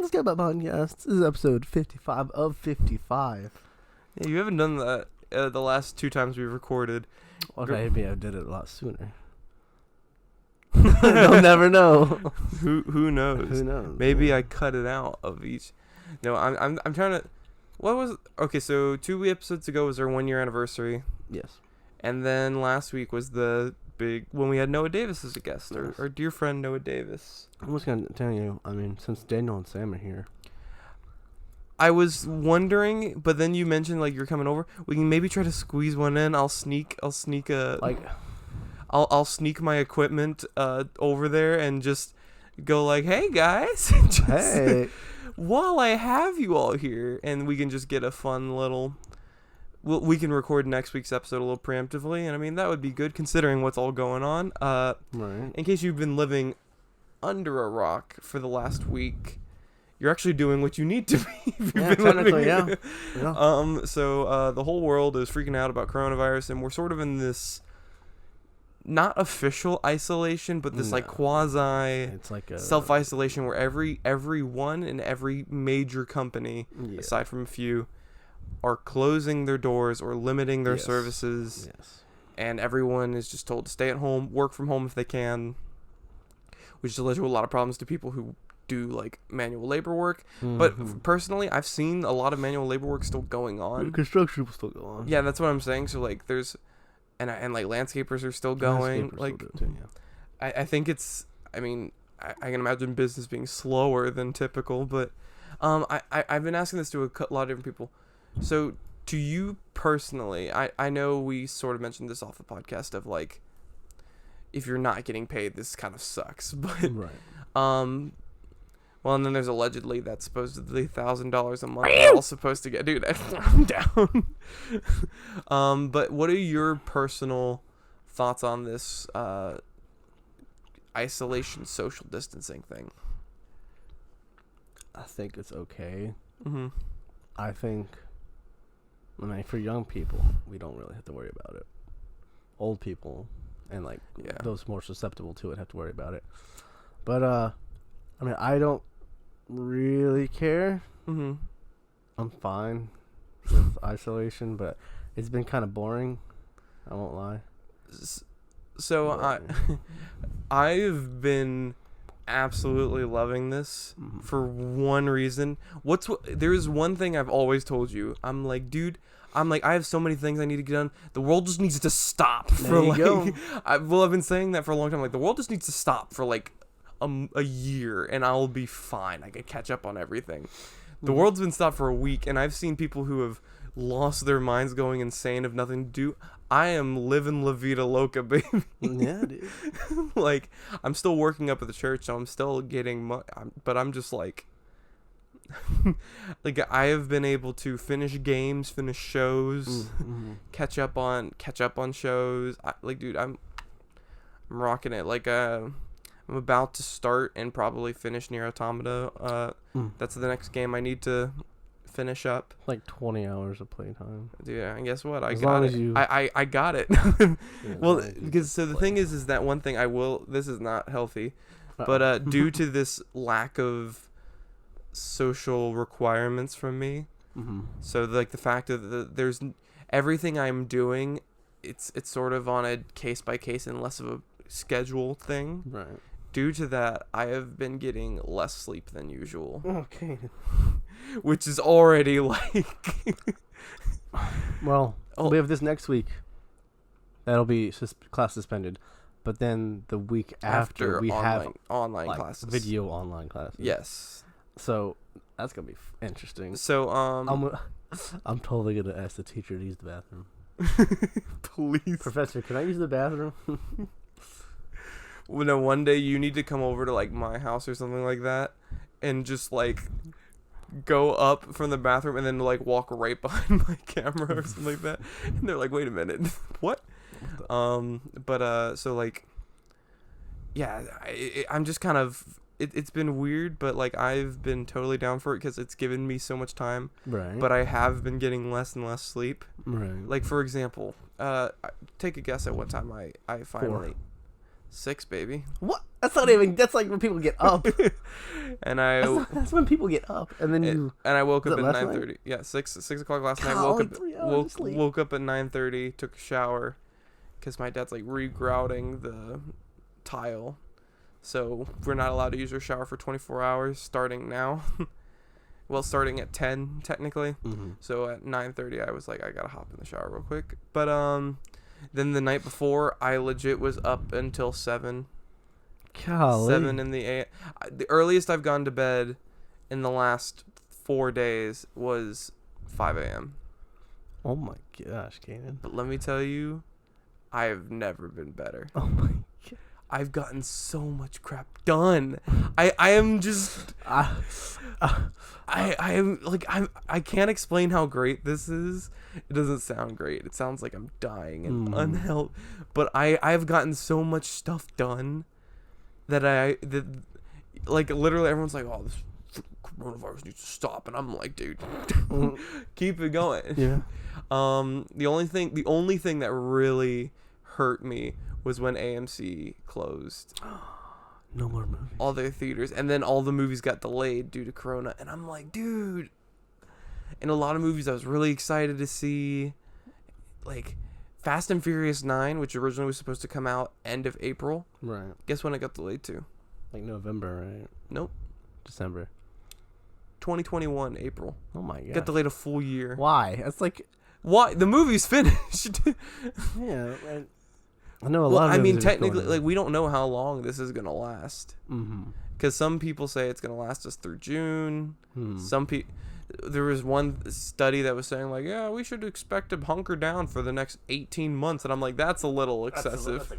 the Scatterpot podcast. This is episode 55 of 55. Yeah, you haven't done that the last 2 times we've recorded. Well, maybe I did it a lot sooner. You'll never know. Who knows? Who knows? Maybe I cut it out of each. No, I'm trying to. What was okay? So 2 episodes ago was our 1-year anniversary. Yes. And then last week was the big when we had Noah Davis as a guest, Yes. our dear friend Noah Davis. I'm just gonna tell you. I mean, since Daniel and Sam are here, I was wondering, but then you mentioned like you're coming over. We can maybe try to squeeze one in. I'll sneak a like, I'll sneak my equipment over there and just go like, hey guys, just, hey, while I have you all here, and we can just get a fun little. We can record next week's episode a little preemptively, and I mean that would be good considering what's all going on. right. In case you've been living under a rock for the last week, you're actually doing what you need to be. If you've Yeah, been technically, living. Yeah. So the whole world is freaking out about coronavirus, and we're sort of in this not official isolation, but this like quasi It's like a self-isolation where everyone in every major company, aside from a few, are closing their doors or limiting their services. Yes. And everyone is just told to stay at home, work from home if they can, which has led to a lot of problems to people who do like manual labor work. Mm-hmm. But personally, I've seen a lot of manual labor work still going on. Construction will still go on. Yeah, that's what I'm saying. So like there's and like landscapers are still going. Landscapers Like still do it too, yeah. I think it's I mean I can imagine business being slower than typical, but I've been asking this to a lot of different people. So to you personally, I know we sort of mentioned this off the podcast of like if you're not getting paid, this kind of sucks. But Right. well, and then there's allegedly that's supposedly $1,000 a month they're all supposed to get. Dude, I'm down. But what are your personal thoughts on this isolation, social distancing thing? I think it's okay. Mm-hmm. I mean, for young people, we don't really have to worry about it. Old people and like those more susceptible to it have to worry about it. But I mean, I don't really care. Mm-hmm. I'm fine with isolation, but it's been kind of boring. I won't lie. So I've been absolutely loving this for one reason. There's one thing I've always told you. I'm like, dude, I have so many things I need to get done. The world just needs to stop for like. I've been saying that for a long time. Like the world just needs to stop for like a year, and I'll be fine. I can catch up on everything. The world's been stopped for a week, and I've seen people who have lost their minds, going insane, of nothing to do. I am living La Vida Loca, baby. Yeah, dude. Like I'm still working up at the church, so I'm still getting but I'm just like. Like I have been able to finish games, finish shows, catch up on shows. Dude, I'm rocking it. Like I'm about to start and probably finish Nier Automata. That's the next game I need to finish up. Like 20 hours of playtime. Dude, and guess what? I As got long it. as you- I got it. Yeah, Well, because so the thing is that one thing this is not healthy, but due to this lack of social requirements from me, so like the fact that there's everything I'm doing, it's sort of on a case by case and less of a schedule thing. Right. Due to that, I have been getting less sleep than usual, Okay. which is already like. Well, we have this next week. That'll be class suspended, but then the week after we have online like, classes, video online classes. Yes. So that's gonna be interesting. So I'm totally gonna ask the teacher to use the bathroom. Please, Professor, can I use the bathroom? well, no, one day you need to come over to like my house or something like that, and just like go up from the bathroom and then like walk right behind my camera or something like that. And they're like, "Wait a minute, what?" So like, yeah, I'm just kind of. It's been weird, but like I've been totally down for it because it's given me so much time. Right. But I have been getting less and less sleep. Right. Like for example, take a guess at what time I finally 6, baby. What? That's not even. That's like when people get up. And that's when people get up, and then I woke up at 9:30. Yeah, 6 o'clock last night. Woke up at 9:30. Took a shower, because my dad's like regrouting the tile, so we're not allowed to use our shower for 24 hours starting now. Well, starting at 10 technically. Mm-hmm. So at 9:30, I was like, I gotta hop in the shower real quick. But then the night before, I legit was up until 7. Golly. 7 in the a.m. The earliest I've gone to bed in the last 4 days was 5 a.m. Oh my gosh, Kanan. But let me tell you, I have never been better. Oh my god. I've gotten so much crap done. I am just I am like I can't explain how great this is. It doesn't sound great. It sounds like I'm dying and unhealthy. But I've gotten so much stuff done that like literally everyone's like, oh, this coronavirus needs to stop, and I'm like, dude, keep it going. Yeah. The only thing that really hurt me was when AMC closed. No more movies. All their theaters, and then all the movies got delayed due to Corona, and I'm like, dude. And a lot of movies I was really excited to see, like Fast and Furious 9, which originally was supposed to come out end of April. Right. Guess when it got delayed to? Like November, right? Nope. December. 2021 April. Oh my god. Got delayed a full year. Why? That's like. Why? The movie's finished. Yeah. I know a lot of. I mean, technically, like, we don't know how long this is gonna last. Mm-hmm. Because some people say it's gonna last us through June. Some people. There was one study that was saying, like, yeah, we should expect to hunker down for the next 18 months, and I'm like, that's a little excessive.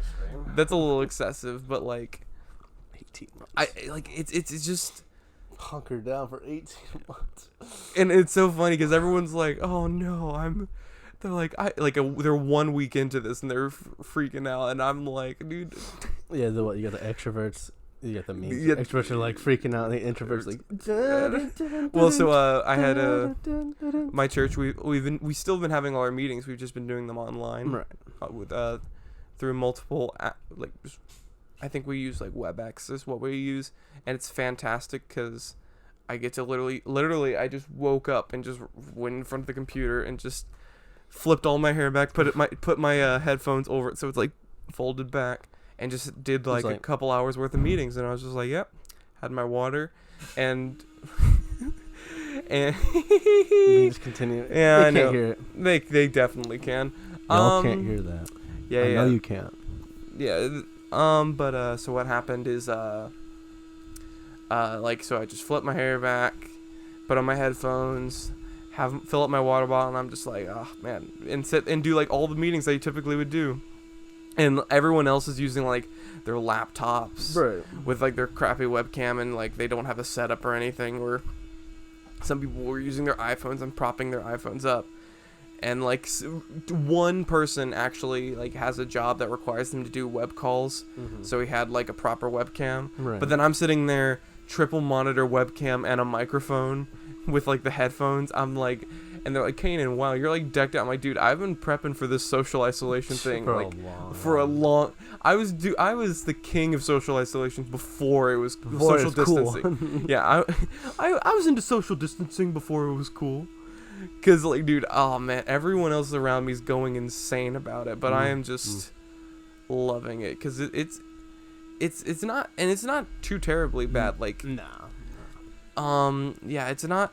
That's a little excessive, but like, 18 months. It's just hunker down for 18 months. And it's so funny because everyone's like, oh no, they're like, they're 1 week into this and they're freaking out, and I'm like, dude. Yeah, you got the extroverts, you got the memes. Yeah. Extroverts are like freaking out, and the introverts like. Well, so I had my church. We still been having all our meetings. We've just been doing them online, right? With through multiple I think we use like WebEx is what we use, and it's fantastic because I get to literally I just woke up and just went in front of the computer and just flipped all my hair back, put my headphones over it so it's like folded back, and just did like a couple hours worth of meetings, and I was just like, yep, had my water, and you just continue. Yeah, I know. Hear it. They definitely can. Y'all can't hear that. Yeah, I know you can't. Yeah. But so what happened is so I just flipped my hair back, put on my headphones, fill up my water bottle, and I'm just like, oh man, and sit and do like all the meetings that you typically would do, and everyone else is using like their laptops, right, with like their crappy webcam, and like they don't have a setup or anything, or some people were using their iPhones and propping their iPhones up. And like one person actually like has a job that requires them to do web calls, so he had like a proper webcam. Right. But then I'm sitting there, triple monitor webcam and a microphone with like the headphones. I'm like, and they're like, Kanan, wow, you're like decked out. I'm like, dude, I've been prepping for this social isolation thing for a long. I was the king of social isolation before it was social distancing. Cool. Yeah, I was into social distancing before it was cool. Cause like, dude, oh man, everyone else around me is going insane about it, but I am just loving it, cause it's not, and it's not too terribly bad. Like, yeah, it's not.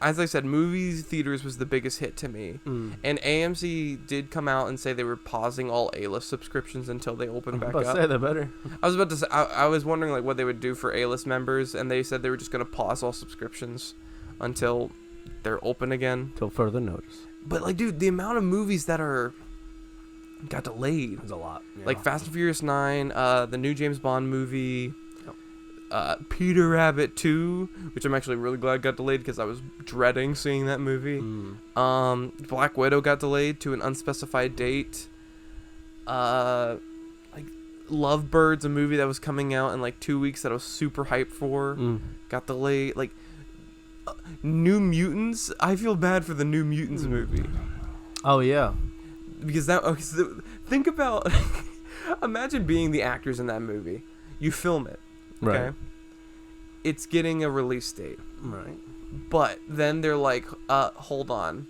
As I said, movies theaters was the biggest hit to me, and AMC did come out and say they were pausing all A-list subscriptions until they open back up. Say that better. I was about to say, I was wondering like what they would do for A-list members, and they said they were just gonna pause all subscriptions until they're open again. Till further notice. But like, dude, the amount of movies that got delayed is a lot. Yeah. Like Fast and Furious 9, the new James Bond movie, Peter Rabbit 2, which I'm actually really glad got delayed because I was dreading seeing that movie. Black Widow got delayed to an unspecified date. Like Lovebirds, a movie that was coming out in like 2 weeks that I was super hyped for, got delayed. Like New Mutants, I feel bad for the New Mutants movie. Oh yeah, because think about imagine being the actors in that movie. You film it. Okay. Right. It's getting a release date. Right. But then they're like, hold on.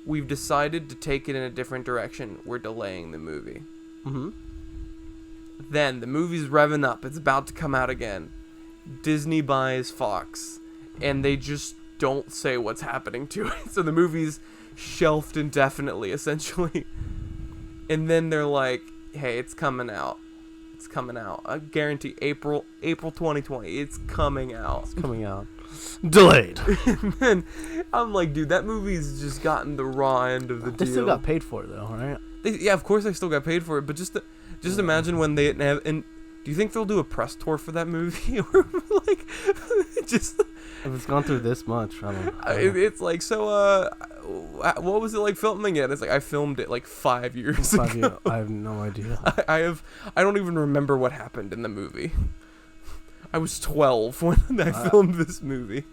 We've decided to take it in a different direction. We're delaying the movie. Mm-hmm. Then the movie's revving up. It's about to come out again. Disney buys Fox. And they just don't say what's happening to it. So the movie's shelved indefinitely, essentially. And then they're like, hey, it's coming out. It's coming out. I guarantee April 2020. It's coming out. It's coming out. Delayed. And then I'm like, dude, that movie's just gotten the raw end of the deal. They still got paid for it, though, right? Yeah, of course they still got paid for it. But just imagine when they have... And do you think they'll do a press tour for that movie? Or, like, just... If it's gone through this much, I don't know. It's like, so, what was it like filming it? It's like, I filmed it like 5 years ago. I have no idea. I don't even remember what happened in the movie. I was 12 when I filmed this movie.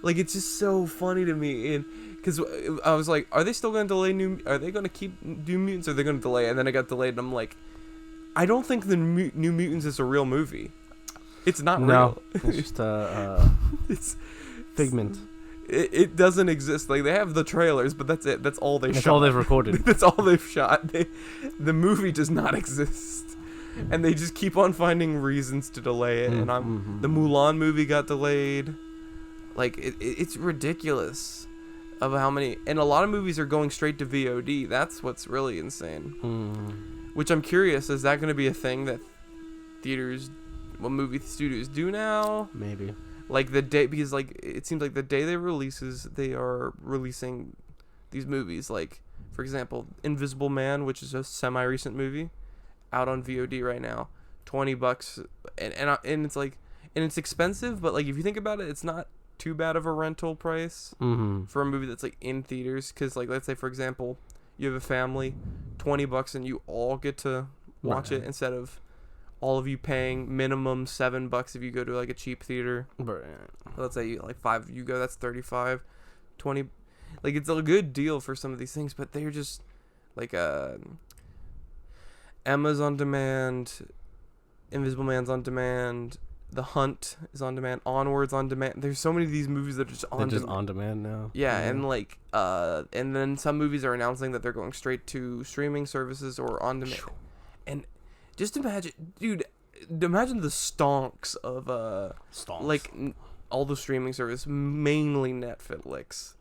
Like, it's just so funny to me. And because I was like, are they still going to delay are they going to keep New Mutants, or are they going to delay? And then it got delayed, and I'm like, I don't think the New Mutants is a real movie. It's not real. It's just it's figment. It doesn't exist. Like, they have the trailers, but that's it. That's all they shot. That's all they've recorded. That's all they've shot. The movie does not exist. And they just keep on finding reasons to delay it. And the Mulan movie got delayed. Like, it's ridiculous of how many... And a lot of movies are going straight to VOD. That's what's really insane. Which I'm curious, is that going to be a thing that movie studios do now? Maybe. Like, the day... Because, like, it seems like the day they are releasing these movies. Like, for example, Invisible Man, which is a semi-recent movie, out on VOD right now. $20. And it's like... And it's expensive, but, like, if you think about it, it's not too bad of a rental price for a movie that's, like, in theaters. Because, like, let's say, for example, you have a family, $20, and you all get to watch it instead of all of you paying minimum $7 if you go to, like, a cheap theater. Right. Let's say, like, 5 you go, that's 35. 20, like, it's a good deal for some of these things, but they're just, like, Emma's on demand, Invisible Man's on demand, The Hunt is on demand, Onward's on demand. There's so many of these movies that are just on demand. On demand now. Yeah, and like and then some movies are announcing that they're going straight to streaming services or on demand. And just imagine, dude, imagine the stonks of like all the streaming services, mainly Netflix.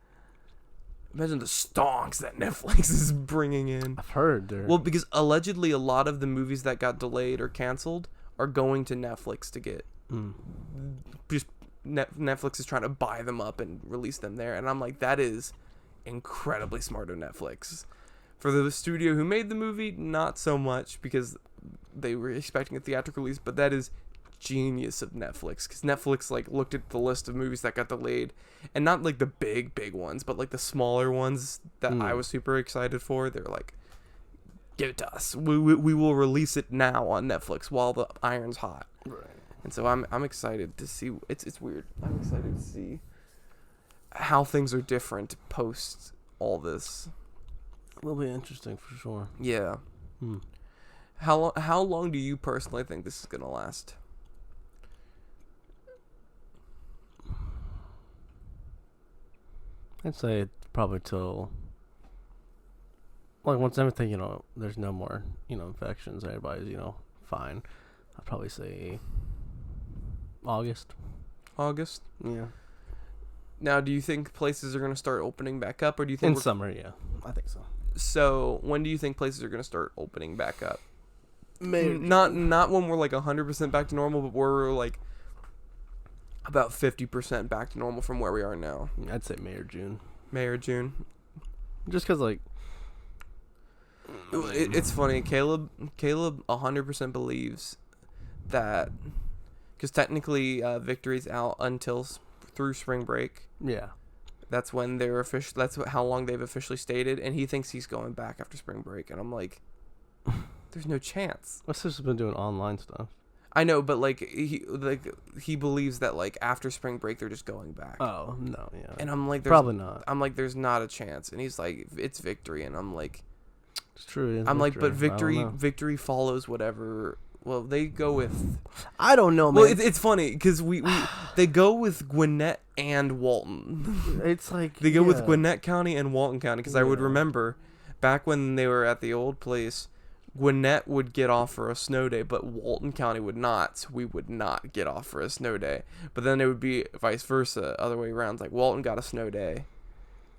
Imagine the stonks that Netflix is bringing in. I've heard there. Well, because allegedly a lot of the movies that got delayed or canceled are going to Netflix to get. Just Netflix is trying to buy them up and release them there, and I'm like, that is incredibly smart of Netflix. For the studio who made the movie, not so much, because they were expecting a theatrical release, but that is genius of Netflix, because Netflix like looked at the list of movies that got delayed, and not like the big ones, but like the smaller ones that I was super excited for. They're like, give it to us, we will release it now on Netflix while the iron's hot. Right. And so I'm excited to see. It's weird. I'm excited to see how things are different post all this. It'll be interesting for sure. Yeah. How long do you personally think this is gonna last? I'd say it's probably till, like, once everything, there's no more, infections, everybody's, fine. I'd probably say August. Yeah. Now, do you think places are going to start opening back up, or do you think in summer? Yeah, I think so. So, when do you think places are going to start opening back up? Maybe not when we're like 100% back to normal, but we're like about 50% back to normal from where we are now. I'd say May or June. Just because, like, it's funny. Caleb 100% believes that, because technically Victory's out until through spring break. Yeah. That's when they're official. That's how long they've officially stated, and he thinks he's going back after spring break. And I'm like, there's no chance. My sister's been doing online stuff. I know, but he believes that like after spring break they're just going back. Oh no, yeah. And I'm like, probably not. I'm like, there's not a chance. And he's like, it's Victory, and I'm like, it's true. I'm like, but Victory follows whatever Well, they go with. I don't know, man. Well, it's funny because they go with Gwinnett and Walton. It's like they go with Gwinnett County and Walton County because I would remember back when they were at the old place, Gwinnett would get off for a snow day, but Walton County would not. So we would not get off for a snow day. But then it would be vice versa, other way around. Like Walton got a snow day,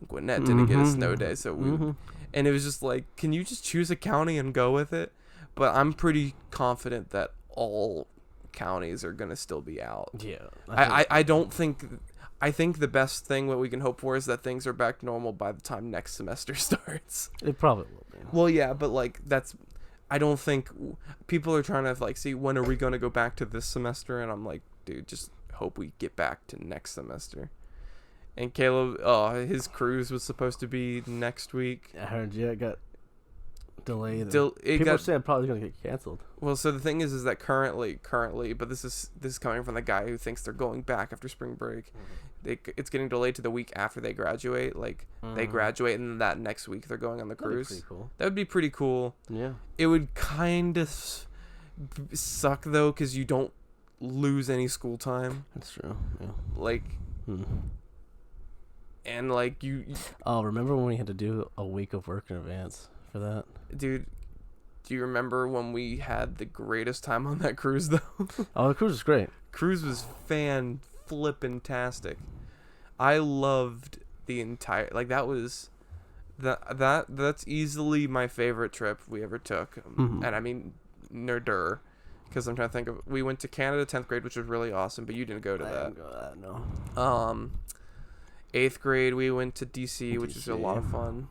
Gwinnett didn't get a snow day. So and it was just like, can you just choose a county and go with it? But I'm pretty confident that all counties are gonna still be out. Yeah. I don't think. I think the best thing what we can hope for is that things are back to normal by the time next semester starts. It probably will be. Well, yeah, but like that's. I don't think people are trying to like see when are we gonna go back to this semester, and I'm like, dude, just hope we get back to next semester. And Caleb, his cruise was supposed to be next week. I heard it got delayed. People said probably going to get canceled. Well, so the thing is that currently, but this is coming from the guy who thinks they're going back after spring break. It's getting delayed to the week after they graduate. Like they graduate, and then that next week they're going on the cruise. That'd be pretty cool. That would be pretty cool. Yeah. It would kind of suck though, because you don't lose any school time. That's true. Yeah. Like. And like you. Oh, remember when we had to do a week of work in advance for that? Dude, do you remember when we had the greatest time on that cruise though? Oh, the cruise was great. Cruise was fan-flippin-tastic. I loved the entire that was that's easily my favorite trip we ever took. And I mean nerder, because I'm trying to think of, we went to Canada 10th grade, which was really awesome, but you didn't go to that. I didn't go to that, no. 8th grade we went to DC, which was a lot of fun.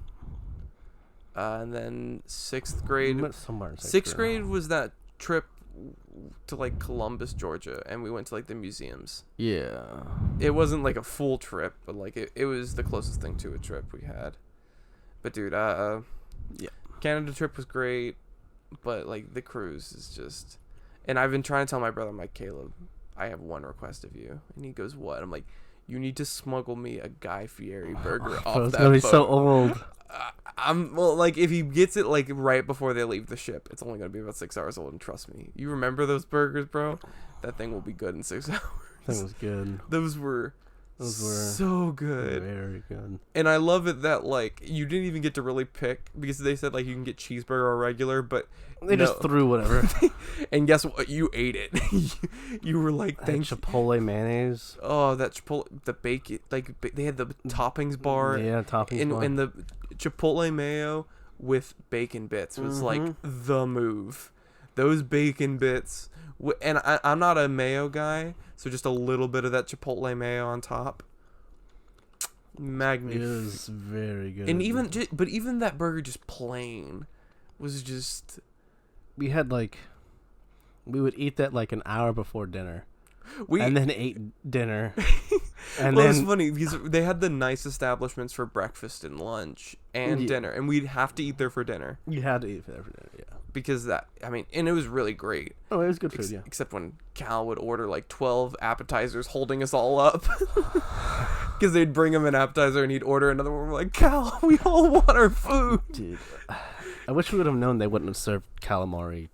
And then 6th grade. We went somewhere in 6th grade was that trip to like Columbus, Georgia, and we went to like the museums. Yeah. It wasn't like a full trip, but like it was the closest thing to a trip we had. But dude, yeah. Canada trip was great, but like the cruise is just. And I've been trying to tell my brother, I'm like, Caleb, I have one request of you, and he goes, what? I'm like, you need to smuggle me a Guy Fieri burger off that boat. It's gonna be so old. Like if he gets it like right before they leave the ship, it's only gonna be about 6 hours old. And trust me, you remember those burgers, bro? That thing will be good in 6 hours. That was good. Those were so good. Very good. And I love it that like you didn't even get to really pick, because they said like you can get cheeseburger or regular, but they just threw whatever. And guess what? You ate it. You were like, thank you. Chipotle mayonnaise. Oh, that Chipotle, the bacon, like they had the toppings bar. Yeah, toppings bar. And the Chipotle mayo with bacon bits was like the move. Those bacon bits. And I'm not a mayo guy, so just a little bit of that Chipotle mayo on top. Magnificent. It was very good. And even that burger just plain was just. We would eat that like an hour before dinner. And then ate dinner. And well, it's funny because they had the nice establishments for breakfast and lunch and dinner, and we'd have to eat there for dinner. You had to eat there for dinner, yeah. Because and it was really great. Oh, it was good food, yeah. Except when Cal would order like 12 appetizers holding us all up. Because they'd bring him an appetizer and he'd order another one. We're like, Cal, we all want our food. Dude, I wish we would have known they wouldn't have served calamari.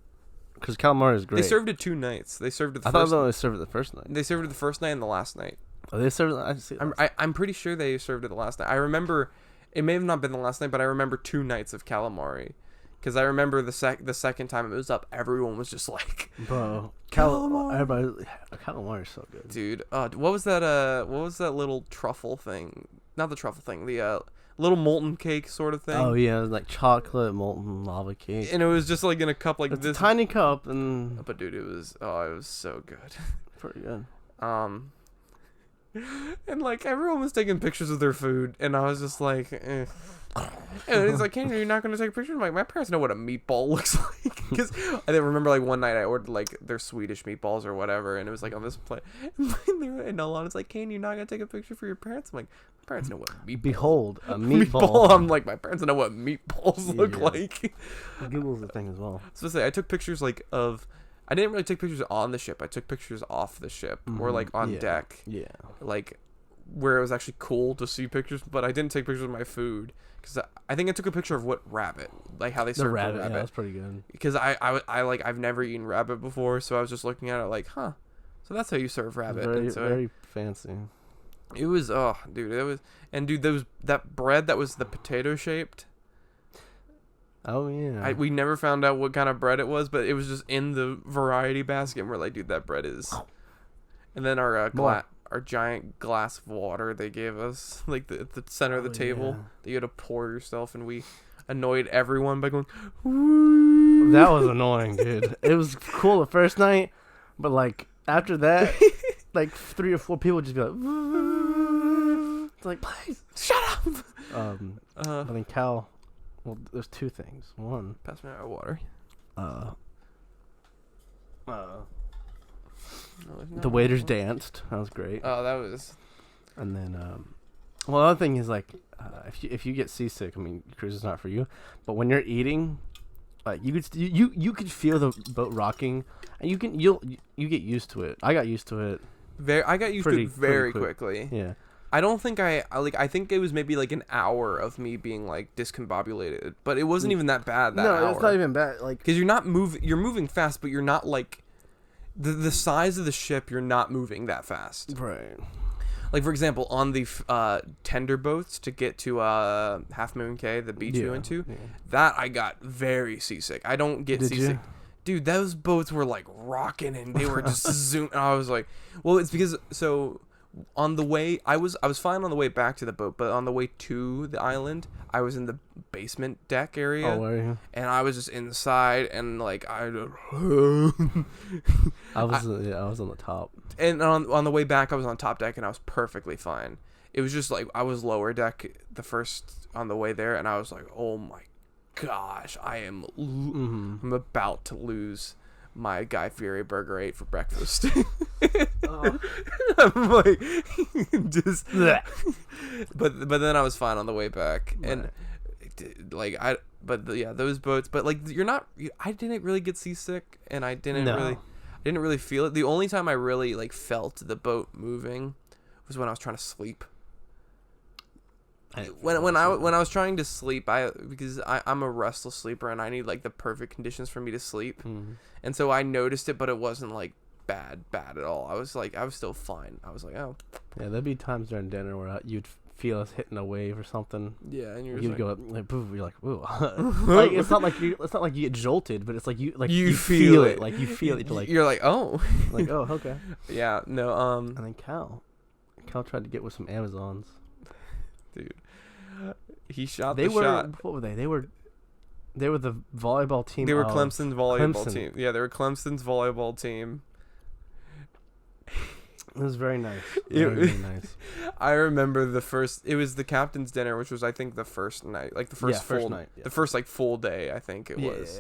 Because calamari is great. They served it 2 nights. They served it the first night. I thought they only served it the first night. They served it the first night and the last night. Oh, they served it? I'm pretty sure they served it the last night. I remember, it may have not been the last night, but I remember 2 nights of calamari. Because I remember the second time it was up, everyone was just like, bro, calamari is so good, dude. What was that little truffle thing? Not the truffle thing. The little molten cake sort of thing. Oh yeah, it was like chocolate molten lava cake. And it was just like in a cup like it's this. A tiny cup, and but dude, it was so good. Pretty good. And like everyone was taking pictures of their food, and I was just like, eh. And he's like, Kenny, you're not going to take a picture? I'm like, my parents know what a meatball looks like. Because I remember like one night I ordered like their Swedish meatballs or whatever, and it was like on this plate. And Alana's like, Kenny, you're not going to take a picture for your parents? I'm like, my parents know what meatballs. Behold, a meatball. I'm like, my parents know what meatballs look like. Google's the thing as well. So I took pictures like of. I didn't really take pictures on the ship. I took pictures off the ship or like on deck. Yeah. Like where it was actually cool to see pictures, but I didn't take pictures of my food because I think I took a picture of what rabbit, like how they serve rabbit. Yeah, that's pretty good. Because I like I've never eaten rabbit before, so I was just looking at it like, huh, so that's how you serve rabbit. Very, so very fancy. It was that bread that was the potato shaped. Oh yeah. We never found out what kind of bread it was, but it was just in the variety basket. And we're like, dude, that bread is. And then our giant glass of water they gave us, like at the center of the table, that you had to pour yourself, and we annoyed everyone by going. Woo! That was annoying, dude. It was cool the first night, but like after that, like 3 or 4 people just be like, woo! It's like, please shut up. I think Cal. Well, there's 2 things. One, pass me our water. The waiters danced. That was great. Oh, that was. And then, well, the other thing is like, if you get seasick, I mean, cruise is not for you. But when you're eating, like you could feel the boat rocking, and you get used to it. I got used to it. I got used to it very quickly. Yeah. I don't think I think it was maybe like an hour of me being like discombobulated, but it wasn't even that bad. That hour. No, it's not even bad. Like, because you're moving fast, but you're not like the size of the ship. You're not moving that fast, right? Like for example, on the tender boats to get to Half Moon Cay, the beach we went to, that I got very seasick. I don't get seasick. Dude, those boats were like rocking and they were just zooming. I was like, well, it's because on the way I was fine on the way back to the boat, but on the way to the island I was in the basement deck area. Oh, were you? And I was just inside, and like I was on the top, and on the way back I was on top deck, and I was perfectly fine. It was just like I was lower deck the first on the way there, and I was like, oh my gosh, I'm about to lose my Guy Fieri burger I ate for breakfast. I'm like, just, but then I was fine on the way back, and like those boats. But like I didn't really get seasick, and I didn't really feel it. The only time I really like felt the boat moving was when I was trying to sleep. When I was trying to sleep, because I'm a restless sleeper and I need like the perfect conditions for me to sleep, and so I noticed it, but it wasn't like bad at all. I was still fine. I was like, oh yeah, there'd be times during dinner where you'd feel us hitting a wave or something. Yeah, and you'd like, go up, like, poof, you're like, whoa. Like it's not like you get jolted, but it's like you feel it. Like you feel it. You're like, oh, like, oh, okay. Yeah, no. And then Cal tried to get with some Amazons. Dude, he shot the shot. What were they? They were the volleyball team. They were Clemson's volleyball team. Yeah, they were Clemson's volleyball team. It was very nice. Very nice. I remember it was the captain's dinner, which was I think the first night, like the first night, the first like full day. I think it was.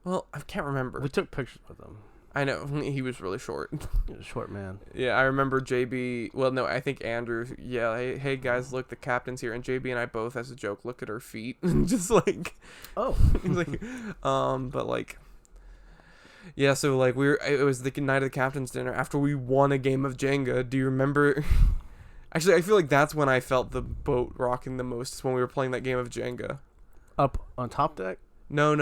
Well, I can't remember. We took pictures with him. I know he was really short. He was a short man. Yeah, I remember JB. Well, no, I think Andrew. Yeah, hey guys, look, the captain's here, and JB and I both, as a joke, look at her feet, just like, oh, like, but like, yeah. So like it was the night of the captain's dinner after we won a game of Jenga. Do you remember? Actually, I feel like that's when I felt the boat rocking the most. Is when we were playing that game of Jenga. Up on top deck. No.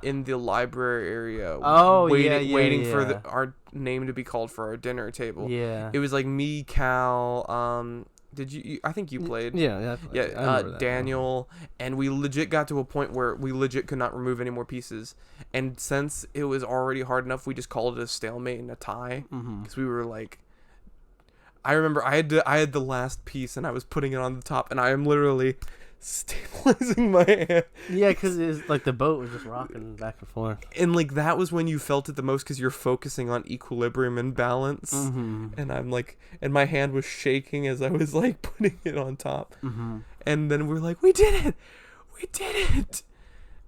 In the library area. Oh, waiting for our name to be called for our dinner table. Yeah. It was like me, Cal. Did you? I think you played. Yeah. Daniel, and we legit got to a point where we legit could not remove any more pieces. And since it was already hard enough, we just called it a stalemate and a tie, because we were like. I remember I had the last piece, and I was putting it on the top, and I am literally stabilizing my hand. Yeah, because it's like the boat was just rocking back and forth. And like that was when you felt it the most, because you're focusing on equilibrium and balance. And I'm like, and my hand was shaking as I was like putting it on top. And then we're like, we did it.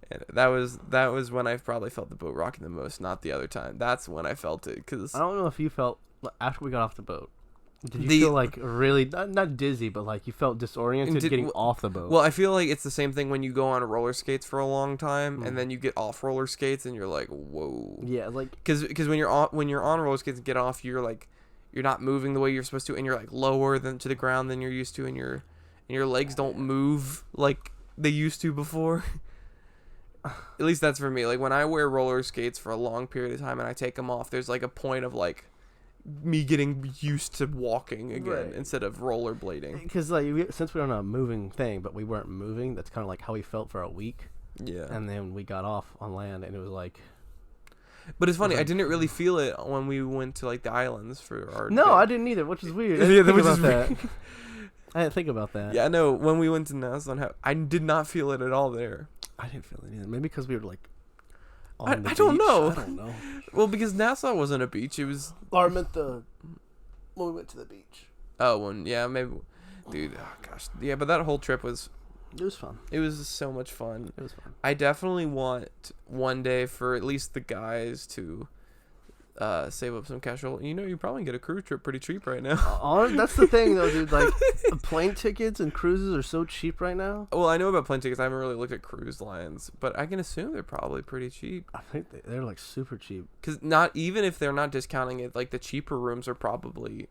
And that was when I probably felt the boat rocking the most, not the other time. That's when I felt it, because I don't know if you felt after we got off the boat. Did you feel like really not dizzy, but like you felt disoriented getting off the boat? Well, I feel like it's the same thing when you go on roller skates for a long time, and then you get off roller skates, and you're like, whoa. Yeah, like because when you're on roller skates and get off, you're like, you're not moving the way you're supposed to, and you're like lower than to the ground than you're used to, and your legs don't move like they used to before. At least that's for me. Like when I wear roller skates for a long period of time and I take them off, there's like a point of like me getting used to walking again instead of rollerblading. Because like since we were on a moving thing, but we weren't moving, that's kind of like how we felt for a week. Yeah. And then we got off on land, and it was like. But it's funny, I didn't really feel it when we went to like the islands for our. No, day. I didn't either, which is weird. I didn't think about that. I didn't think about that. Yeah, no. When we went to Nassau, I did not feel it at all there. I didn't feel it either. Maybe because we were like. I don't know. I don't know. Well, because Nassau wasn't a beach. It was. Or I meant when we went to the beach. Oh, maybe, dude. Oh gosh, yeah. But that whole trip was. It was fun. It was so much fun. It was fun. I definitely want one day for at least the guys to save up some cash. You know, you probably get a cruise trip pretty cheap right now. That's the thing, though, dude. Like, plane tickets and cruises are so cheap right now. Well, I know about plane tickets. I haven't really looked at cruise lines, but I can assume they're probably pretty cheap. I think they're like super cheap. Because not even if they're not discounting it, like the cheaper rooms are probably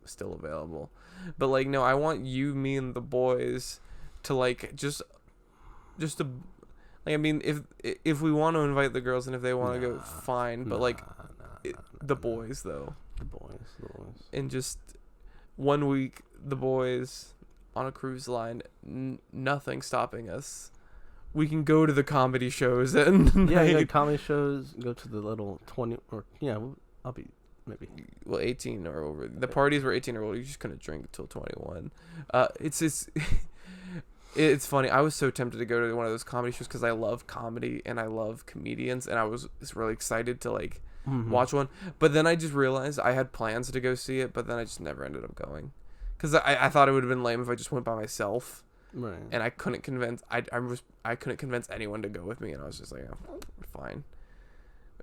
still available. But like, no, I want you, me, and the boys to like just to like. I mean, if we want to invite the girls and if they want to go, fine. But like, the boys though. The boys. And just 1 week, the boys on a cruise line, nothing stopping us. We can go to the comedy shows and comedy shows. Go to the little 20 or I'll be maybe 18 or over. The parties were 18 or older. You just couldn't drink until 21. It's funny. I was so tempted to go to one of those comedy shows because I love comedy and I love comedians, and I was just really excited to like watch one. But then I just realized I had plans to go see it, but then I just never ended up going because I thought it would have been lame if I just went by myself. Right. And I couldn't convince I couldn't convince anyone to go with me, and I was just like, oh, fine.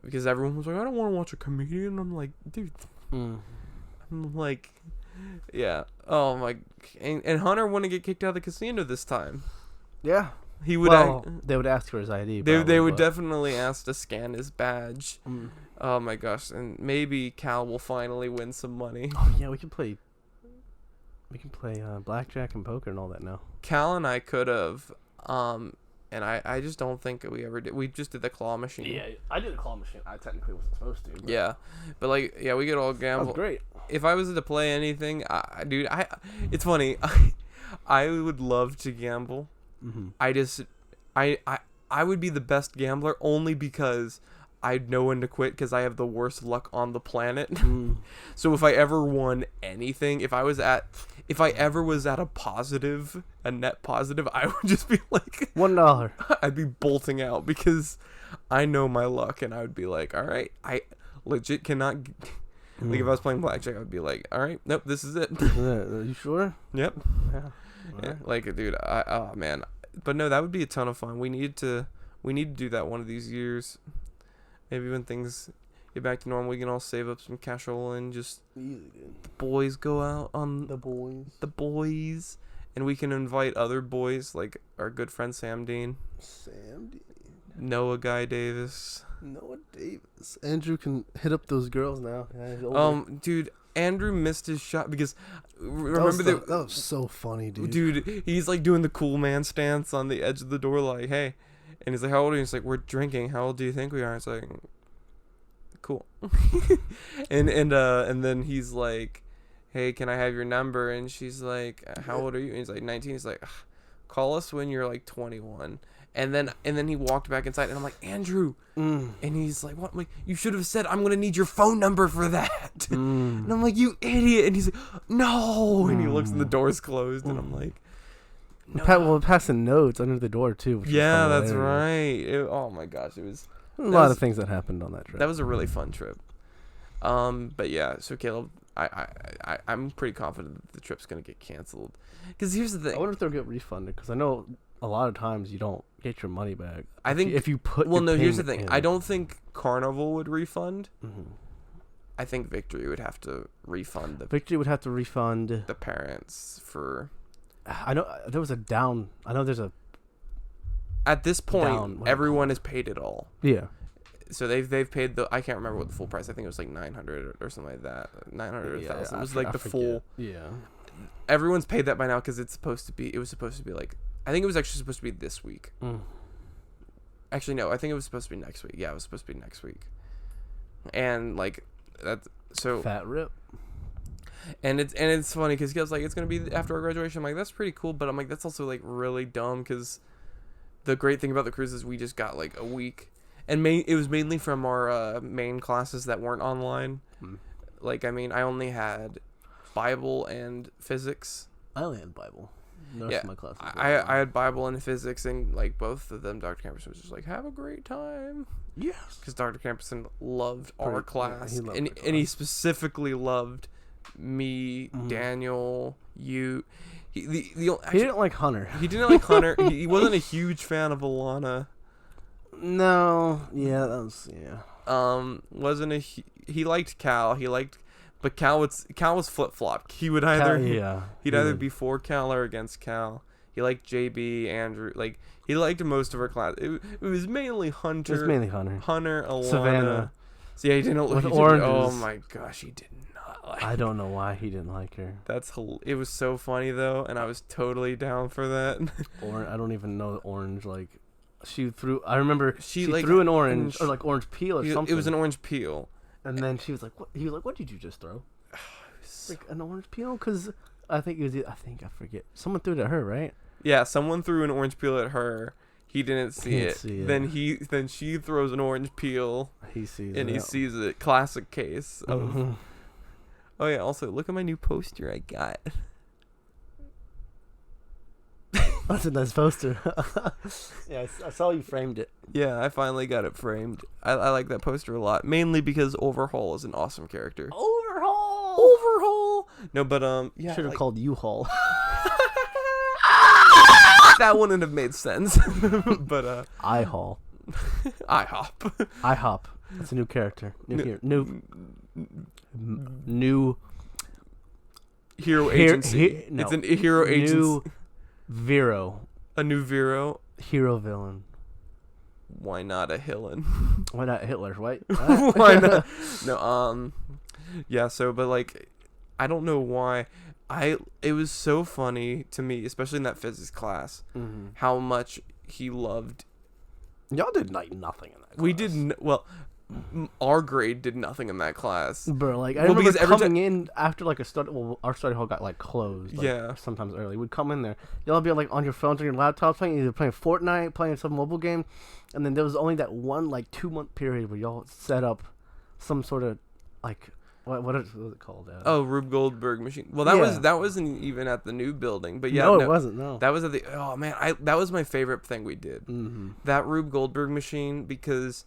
Because everyone was like, I don't want to watch a comedian. I'm like, dude. I'm like. Yeah. Oh my. And Hunter wouldn't get kicked out of the casino this time. Yeah. He would. They would ask for his ID. They would definitely ask to scan his badge. Oh my gosh! And maybe Cal will finally win some money. Oh yeah, we can play. Blackjack and poker and all that now. Cal and I could have. And I just don't think we ever did. We just did the claw machine. Yeah, I did the claw machine. I technically wasn't supposed to. But yeah, but like, yeah, we could all gamble. That was great. If I was to play anything, dude, it's funny. I would love to gamble. Mm-hmm. I would be the best gambler only because I'd know when to quit because I have the worst luck on the planet. So if I ever won anything, if I ever was at a net positive, I would just be like $1. I'd be bolting out because I know my luck, and I would be like, all right, I legit cannot. Like if I was playing blackjack, I would be like, all right, nope, this is it. Are you sure? Yep. Yeah. Right. Like, dude, oh man, but no, that would be a ton of fun. We need to do that one of these years. Maybe when things get back to normal, we can all save up some cash roll and just the boys go out on the boys, and we can invite other boys like our good friend Sam Dean, Noah Guy Davis. Andrew can hit up those girls now. Yeah, dude, Andrew missed his shot because remember that was so funny, dude. Dude, he's like doing the cool man stance on the edge of the door, like, hey. And he's like, how old are you? He's like, we're drinking. How old do you think we are? It's like, cool. and then he's like, hey, can I have your number? And she's like, how old are you? And he's like, 19. He's like, call us when you're like 21. And then he walked back inside, and I'm like, Andrew. And he's like, what? I'm like, you should have said, I'm going to need your phone number for that. And I'm like, you idiot. And he's like, no. And he looks and the door's closed. And I'm like, no. We're passing notes under the door, too. Yeah, that's right. Oh, my gosh. It was a lot of things that happened on that trip. That was a really fun trip. But yeah, so Caleb, I'm pretty confident that the trip's going to get canceled. Because here's the thing. I wonder if they'll get refunded, because I know a lot of times you don't get your money back. I think if you put here's the thing. I don't think Carnival would refund. Mm-hmm. I think Victory would have to refund the parents for. I know there was a down. I know there's a. At this point, everyone has paid it all. Yeah. So they've paid the, I can't remember what the full price. I think it was like 900 or something like that. 900 or 1,000. It was like the full. Yeah. Everyone's paid that by now because it was supposed to be like, I think it was actually supposed to be this week. Actually, no, I think it was supposed to be next week. Yeah, it was supposed to be next week. And like that's so fat rip. And it's funny because Gail's like, it's gonna be after our graduation. I'm like, that's pretty cool, but I'm like, that's also like really dumb because the great thing about the cruise is we just got like a week, and it was mainly from our main classes that weren't online. Like, I mean, I only had Bible and physics. I only had Bible. The rest of my classes I had Bible and physics, and like both of them, Dr. Camperson was just like, have a great time. Yes. Because Dr. Camperson loved our class, yeah, and he specifically loved me, Daniel, you. He didn't like Hunter. He didn't like Hunter. He wasn't a huge fan of Alana. No. Yeah, that was Wasn't he liked Cal. But Cal was flip flop. He would either he'd either be for Cal or against Cal. He liked JB, Andrew, like he liked most of our class. It was mainly Hunter. It was mainly Hunter. Hunter, Alana, Savannah. So yeah, he didn't like oranges. Oh my gosh, he did not like. I don't know why he didn't like her. It was so funny though, and I was totally down for that. I don't even know the orange. Like she threw. I remember she like, threw an orange or like orange peel or something. It was an orange peel. And then she was like, "What?" He was like, "What did you just throw?" Like an orange peel, because I forget. Someone threw it at her, right? Yeah, someone threw an orange peel at her. He didn't see it. Then she throws an orange peel. He sees and it. he sees it. Classic case of. Oh yeah. Also, look at my new poster I got. That's a nice poster. Yeah, I saw you framed it. Yeah, I finally got it framed. I like that poster a lot, mainly because Overhaul is an awesome character. Overhaul. No, but yeah. Should have called U-Haul. That wouldn't have made sense. But I-Haul. IHOP. IHOP. It's a new character. New hero agency. No. It's a hero agency. New Vero. A new Vero. Hero villain. Why not a Hillen? Why not Hitler, right? Why not? No, yeah, so, but, like, I don't know why. It was so funny to me, especially in that physics class, how much he loved. Y'all did like nothing in that class. We did, well, our grade did nothing in that class. Bro, like, I remember coming in after, like, our study hall got, like, closed. Like, yeah. Sometimes early. We'd come in there. Y'all be, like, on your phones or your laptops either playing Fortnite, playing some mobile game. And then there was only that one, like, 2-month period where y'all set up some sort of, like, what is it called? Rube Goldberg machine. Well, that wasn't even at the new building, but yeah, no, it wasn't. No, that was at the. Oh man, that was my favorite thing we did. That Rube Goldberg machine, because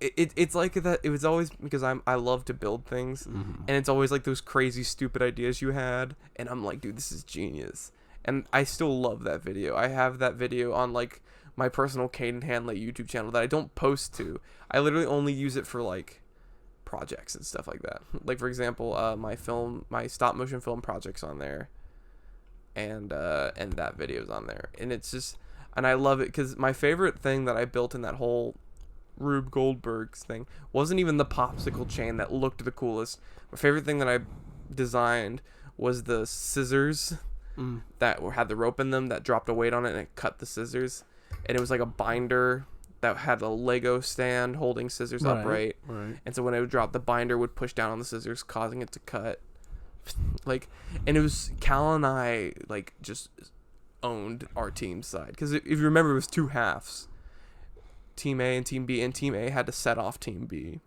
it's like that. It was always because I love to build things, and it's always like those crazy stupid ideas you had, and I'm like, dude, this is genius, and I still love that video. I have that video on like my personal Caden Hanley YouTube channel that I don't post to. I literally only use it for like projects and stuff like that. Like, for example, my stop motion film project's on there, and that video's on there, and it's just, and I love it because my favorite thing that I built in that whole Rube Goldberg's thing wasn't even the popsicle chain that looked the coolest. My favorite thing that I designed was the scissors that had the rope in them that dropped a weight on it and it cut the scissors, and it was like a binder that had a Lego stand holding scissors upright. Right. And so when it would drop, the binder would push down on the scissors, causing it to cut. Like, and it was Cal and I, like, just owned our team side. Because if you remember, it was 2 halves. Team A and Team B, and Team A had to set off Team B.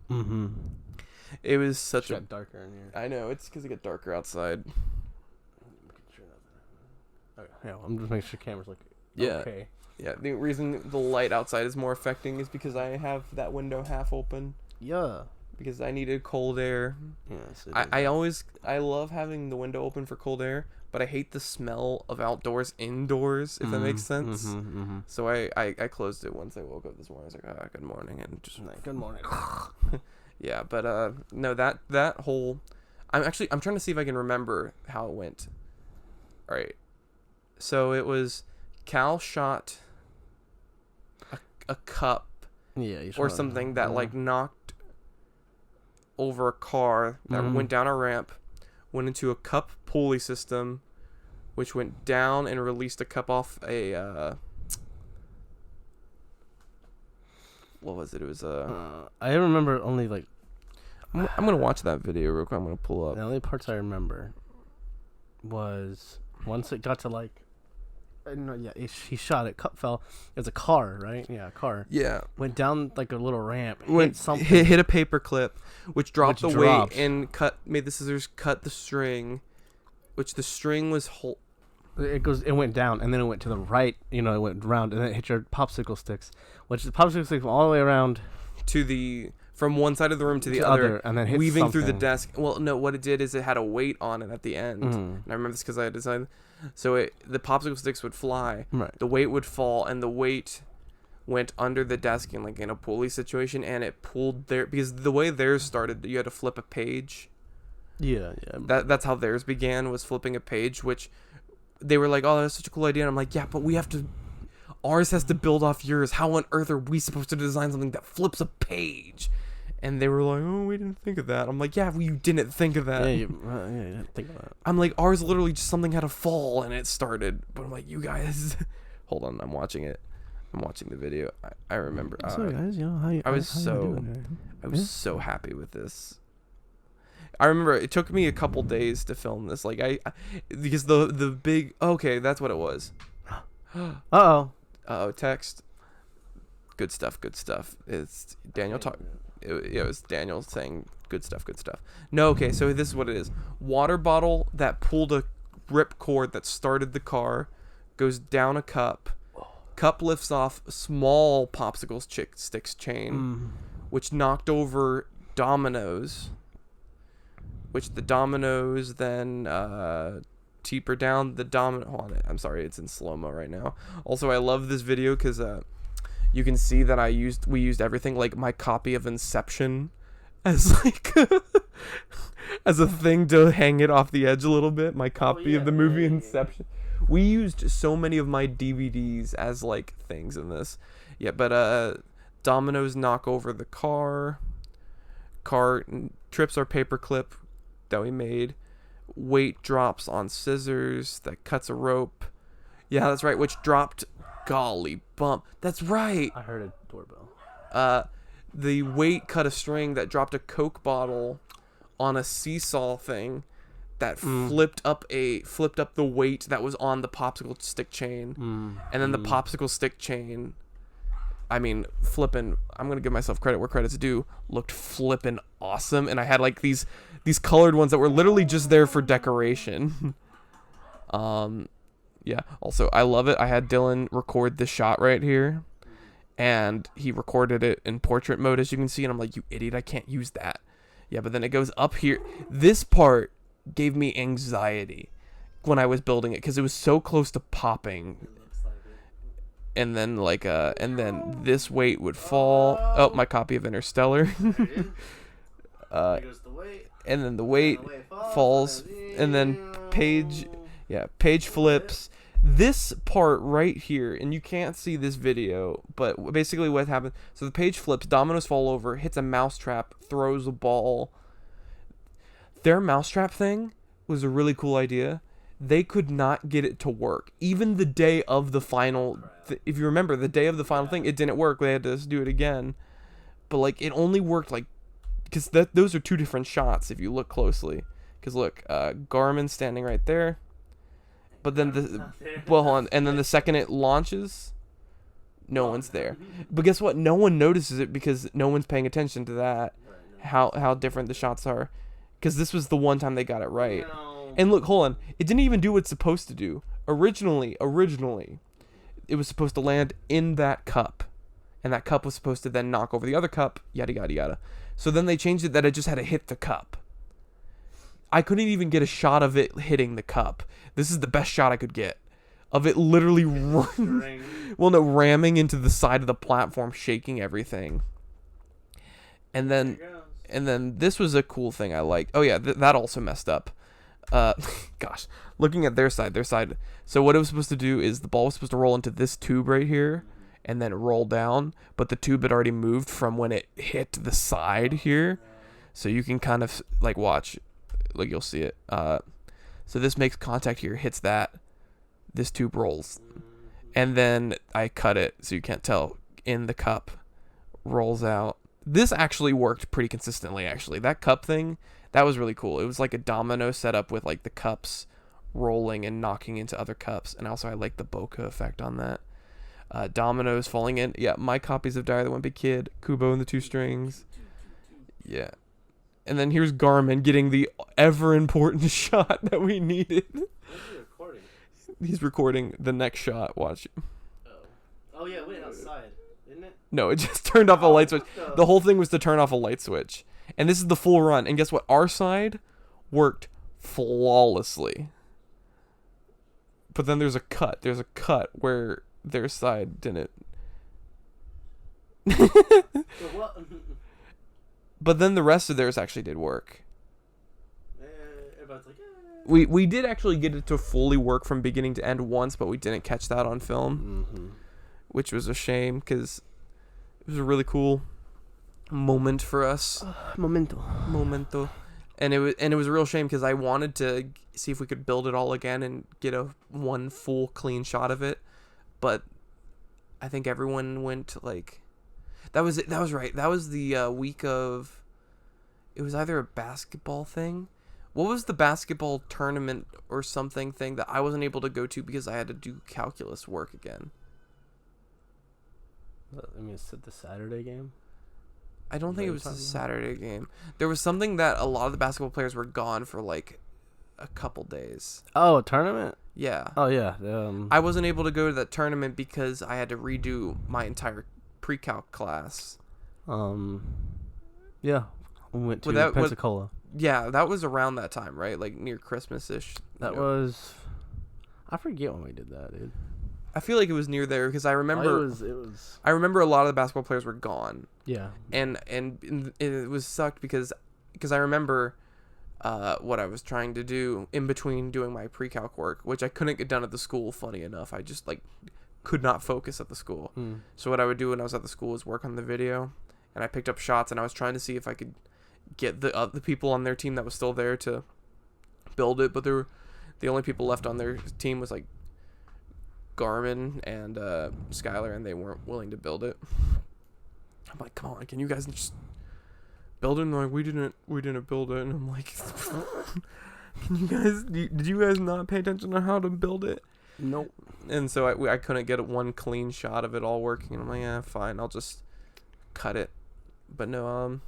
It was such got darker in here. I know, it's because it got darker outside. Yeah, I'm just making sure cameras look okay. Yeah, the reason the light outside is more affecting is because I have that window half open. Yeah. Because I needed cold air. Yes, I love having the window open for cold air, but I hate the smell of outdoors indoors, if that makes sense. So I closed it once I woke up this morning. I was like, good morning, and just good morning. Yeah, but no, that whole, I'm trying to see if I can remember how it went. All right. So it was Cal shot a cup or something that like knocked over a car that went down a ramp, went into a cup pulley system, which went down and released a cup off a what was it? It was I remember only like. I'm gonna watch that video real quick. I'm gonna pull up. The only parts I remember was once it got to like. No, yeah, he shot it. Cup fell. It was a car, right? Yeah, a car. Yeah. Went down like a little ramp. Hit a paper clip, which dropped the weight and made the scissors cut the string, which the string was whole. It went down and then it went to the right. It went round and then it hit your popsicle sticks, which the popsicle sticks went all the way around to from one side of the room to the other, and then hit weaving something through the desk. Well, no, what it did is it had a weight on it at the end. And I remember this because I had designed. So the popsicle sticks would fly, right. The weight would fall, and the weight went under the desk in a pulley situation, and it pulled there because the way theirs started, you had to flip a page. Yeah. That's how theirs began, was flipping a page, which they were like, "Oh, that's such a cool idea." And I'm like, "Yeah, but ours has to build off yours. How on earth are we supposed to design something that flips a page?" And they were like, "Oh, we didn't think of that." I'm like, "Yeah, well, you didn't think of that." Yeah, you didn't think of that. I'm like, ours literally just something had to fall and it started. But I'm like, you guys, hold on, I'm watching it. I'm watching the video. I remember. So guys, I was so happy with this. I remember it took me a couple days to film this. Like because the big that's what it was. Uh-oh, text. Good stuff. It's Daniel talk. It was Daniel saying good stuff. No, okay, so this is what it is. Water bottle that pulled a rip cord that started the car, goes down a cup. Cup lifts off small popsicle sticks chain, which knocked over dominoes, which the dominoes then teeper down the domino. Hold on, I'm sorry, it's in slow-mo right now. Also, I love this video because you can see that we used everything, like my copy of Inception as like as a thing to hang it off the edge a little bit. My copy of the movie Inception. We used so many of my DVDs as like things in this. Yeah, but dominoes knock over the car trips our paperclip that we made. Weight drops on scissors that cuts a rope. Yeah, that's right, which dropped. Golly bump. That's right. I heard a doorbell. The weight cut a string that dropped a Coke bottle on a seesaw thing that flipped up the weight that was on the popsicle stick chain. And then the popsicle stick chain, I mean, flipping, I'm going to give myself credit where credit's due, looked flipping awesome. And I had like these colored ones that were literally just there for decoration. Yeah, also, I love it. I had Dylan record this shot right here, and he recorded it in portrait mode, as you can see, and I'm like, you idiot, I can't use that. Yeah, but then it goes up here. This part gave me anxiety when I was building it, because it was so close to popping. And then, this weight would fall. Oh, my copy of Interstellar. And then the weight falls, and then page flips. This part right here, and you can't see this video, but basically what happened, so the page flips, dominoes fall over, hits a mousetrap, throws a ball. Their mousetrap thing was a really cool idea. They could not get it to work. Even the day of the final, if you remember, the day of the final thing, it didn't work. They had to do it again. But like, it only worked like, because those are two different shots if you look closely. Because look, Garmin's standing right there. But then hold on, and then the second it launches, no one's there. But guess what? No one notices it because no one's paying attention to that. How different the shots are, because this was the one time they got it right. And look, hold on, it didn't even do what it's supposed to do. Originally, it was supposed to land in that cup, and that cup was supposed to then knock over the other cup. Yada yada yada. So then they changed it that it just had to hit the cup. I couldn't even get a shot of it hitting the cup. This is the best shot I could get of it literally ramming into the side of the platform, shaking everything. And then this was a cool thing I liked. Oh yeah, that also messed up. Gosh, looking at their side. So what it was supposed to do is the ball was supposed to roll into this tube right here, and then roll down, but the tube had already moved from when it hit the side here. So you can kind of like watch, like you'll see it. So this makes contact here, hits that, this tube rolls, and then I cut it so you can't tell, in the cup, rolls out. This actually worked pretty consistently, actually. That cup thing, that was really cool. It was like a domino setup with like the cups rolling and knocking into other cups, and also I like the bokeh effect on that. Dominoes falling in. Yeah, my copies of Diary of the Wimpy Kid, Kubo and the Two Strings. Yeah. And then here's Garmin getting the ever important shot that we needed. What's he recording? He's recording the next shot. Watch. Oh yeah, wait, outside, isn't it? No, it just turned off a light switch. The whole thing was to turn off a light switch. And this is the full run. And guess what? Our side worked flawlessly. But then there's a cut. There's a cut where their side didn't. But then the rest of theirs actually did work. Everybody's like, We did actually get it to fully work from beginning to end once, but we didn't catch that on film, which was a shame because it was a really cool moment for us. Momento. And it was a real shame because I wanted to see if we could build it all again and get one full clean shot of it, but I think everyone went like. That was it. That was right. That was the week of. It was either a basketball thing. What was the basketball tournament or something thing that I wasn't able to go to because I had to do calculus work again? I mean, is it the Saturday game? I don't think it was the Saturday game. There was something that a lot of the basketball players were gone for like a couple days. Oh, a tournament? Yeah. Oh, yeah. I wasn't able to go to that tournament because I had to redo my entire pre-calc class. Yeah. We went to Pensacola. Yeah, that was around that time, right? Like near Christmas-ish. That was... I forget when we did that, dude. I feel like it was near there because I remember... It was... I remember a lot of the basketball players were gone. Yeah. And it was sucked because I remember what I was trying to do in between doing my pre-calc work, which I couldn't get done at the school, funny enough. I just, like... could not focus at the school. So what I would do when I was at the school was work on the video, and I picked up shots, and I was trying to see if I could get the people on their team that was still there to build it, but the only people left on their team was like Garmin and Skylar, and they weren't willing to build it. I'm like, come on, can you guys just build it? And they're like, we didn't build it. And I'm like, can you guys did you guys not pay attention to how to build it? Nope. And so I couldn't get one clean shot of it all working. And I'm like, yeah, fine, I'll just cut it. But no,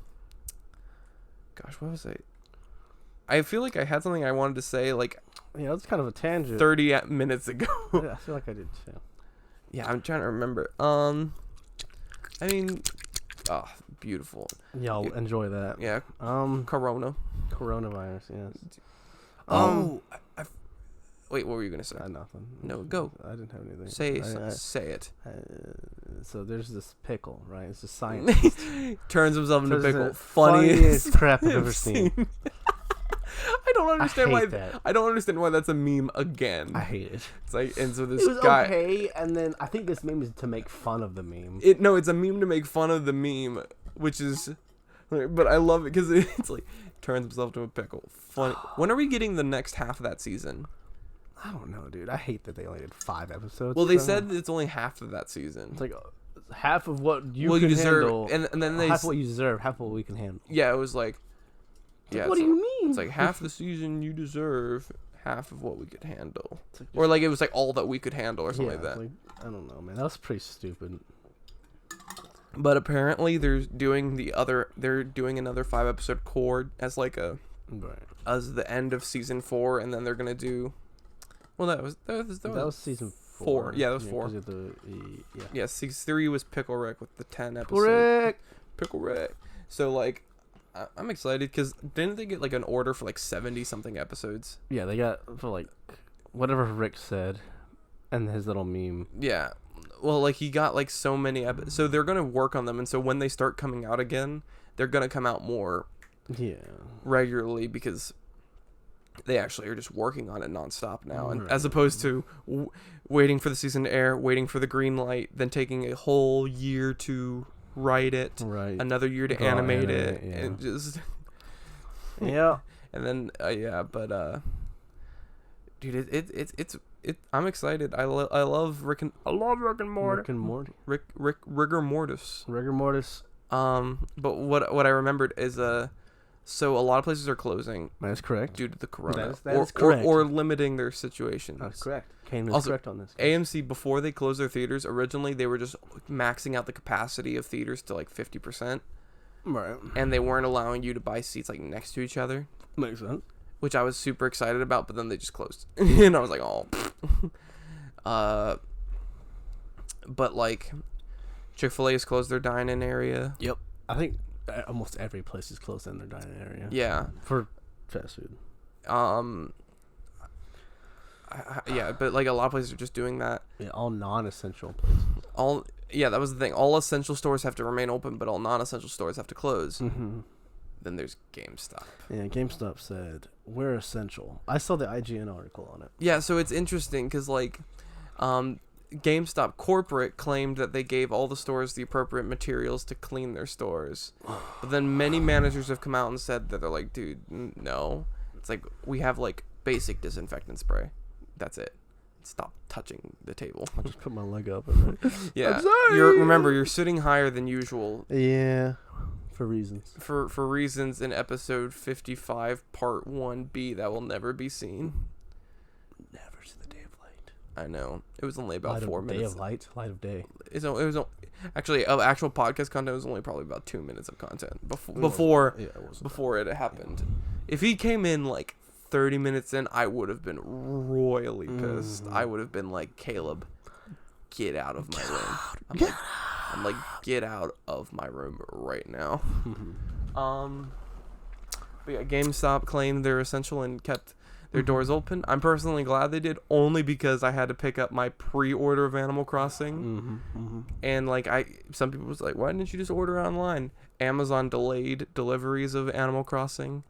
gosh, what was I feel like I had something I wanted to say, like, yeah, that's kind of a tangent. 30 minutes ago. Yeah, I feel like I did too. Yeah, I'm trying to remember. I mean, beautiful. Y'all enjoy that. Yeah. Coronavirus. Yes. Wait, what were you gonna say? Nothing. No, go. I didn't have anything. Say it. So there's this pickle, right? It's a scientist. Turns himself into pickle. Funniest crap I've ever seen. I don't understand why. That. I don't understand why that's a meme again. I hate it. It's like, and so this it was guy. Okay, and then I think this meme is to make fun of the meme. It's a meme to make fun of the meme, which is, but I love it because it's like turns himself to a pickle. Funny. When are we getting the next half of that season? I don't know, dude. I hate that they only did 5 episodes. Well, they said it's only half of that season. It's like half of what you can deserve, handle, and then half what you deserve, half what we can handle. Yeah, it was like. Yeah, what do you mean? It's like half the season you deserve, half of what we could handle, or like it was like all that we could handle, or something like that. Like, I don't know, man. That was pretty stupid. But apparently, they're doing another 5-episode core as like as the end of season 4, and then they're gonna do. Well, that was season 4. Yeah, that was 4. Yeah, season 3 was Pickle Rick with the 10 episodes. Pickle Rick. So like, I'm excited because didn't they get like an order for like 70 something episodes? Yeah, they got for like whatever Rick said, and his little meme. Yeah, well, like he got like so many episodes, so they're gonna work on them, and so when they start coming out again, they're gonna come out more. Yeah. Regularly because they actually are just working on it nonstop now, and as opposed to waiting for the season to air, waiting for the green light, then taking a whole year to write it, another year to animate it, and just yeah. And then dude, it's I'm excited. I love Rick and Morty. Rigor mortis. But what I remembered is so a lot of places are closing. That's correct. Due to the corona. That is correct. Or limiting their situations. That's correct. Kane is correct on this. AMC, before they closed their theaters, originally they were just maxing out the capacity of theaters to like 50%. Right. And they weren't allowing you to buy seats like next to each other. Makes sense. Which I was super excited about, but then they just closed. And I was like, oh. But like Chick-fil-A has closed their dine-in area. Yep. I think almost every place is closed in their dine-in area. Yeah. For fast food. Yeah, but like a lot of places are just doing that. Yeah, all non-essential places. That was the thing. All essential stores have to remain open, but all non-essential stores have to close. Mm-hmm. Then there's GameStop. Yeah, GameStop said, we're essential. I saw the IGN article on it. Yeah, so it's interesting because, like, GameStop corporate claimed that they gave all the stores the appropriate materials to clean their stores. But then many managers have come out and said that they're like, dude, no. It's like, we have, like, basic disinfectant spray. That's it. Stop touching the table. I'll just put my leg up. Yeah. Remember, you're sitting higher than usual. Yeah. For reasons. For reasons in episode 55, part 1B that will never be seen. Never see the day of light. I know. It was only about 4 minutes. Day of light? Light of day. It was actually, of actual podcast content, it was only probably about 2 minutes of content before it happened. If he came in like 30 minutes in, I would have been royally pissed. I would have been like, Caleb, get out of my room. I'm like, get out of my room right now. But yeah, GameStop claimed they're essential and kept their doors open. I'm personally glad they did, only because I had to pick up my pre-order of Animal Crossing. And like, some people was like, why didn't you just order online? Amazon delayed deliveries of Animal Crossing.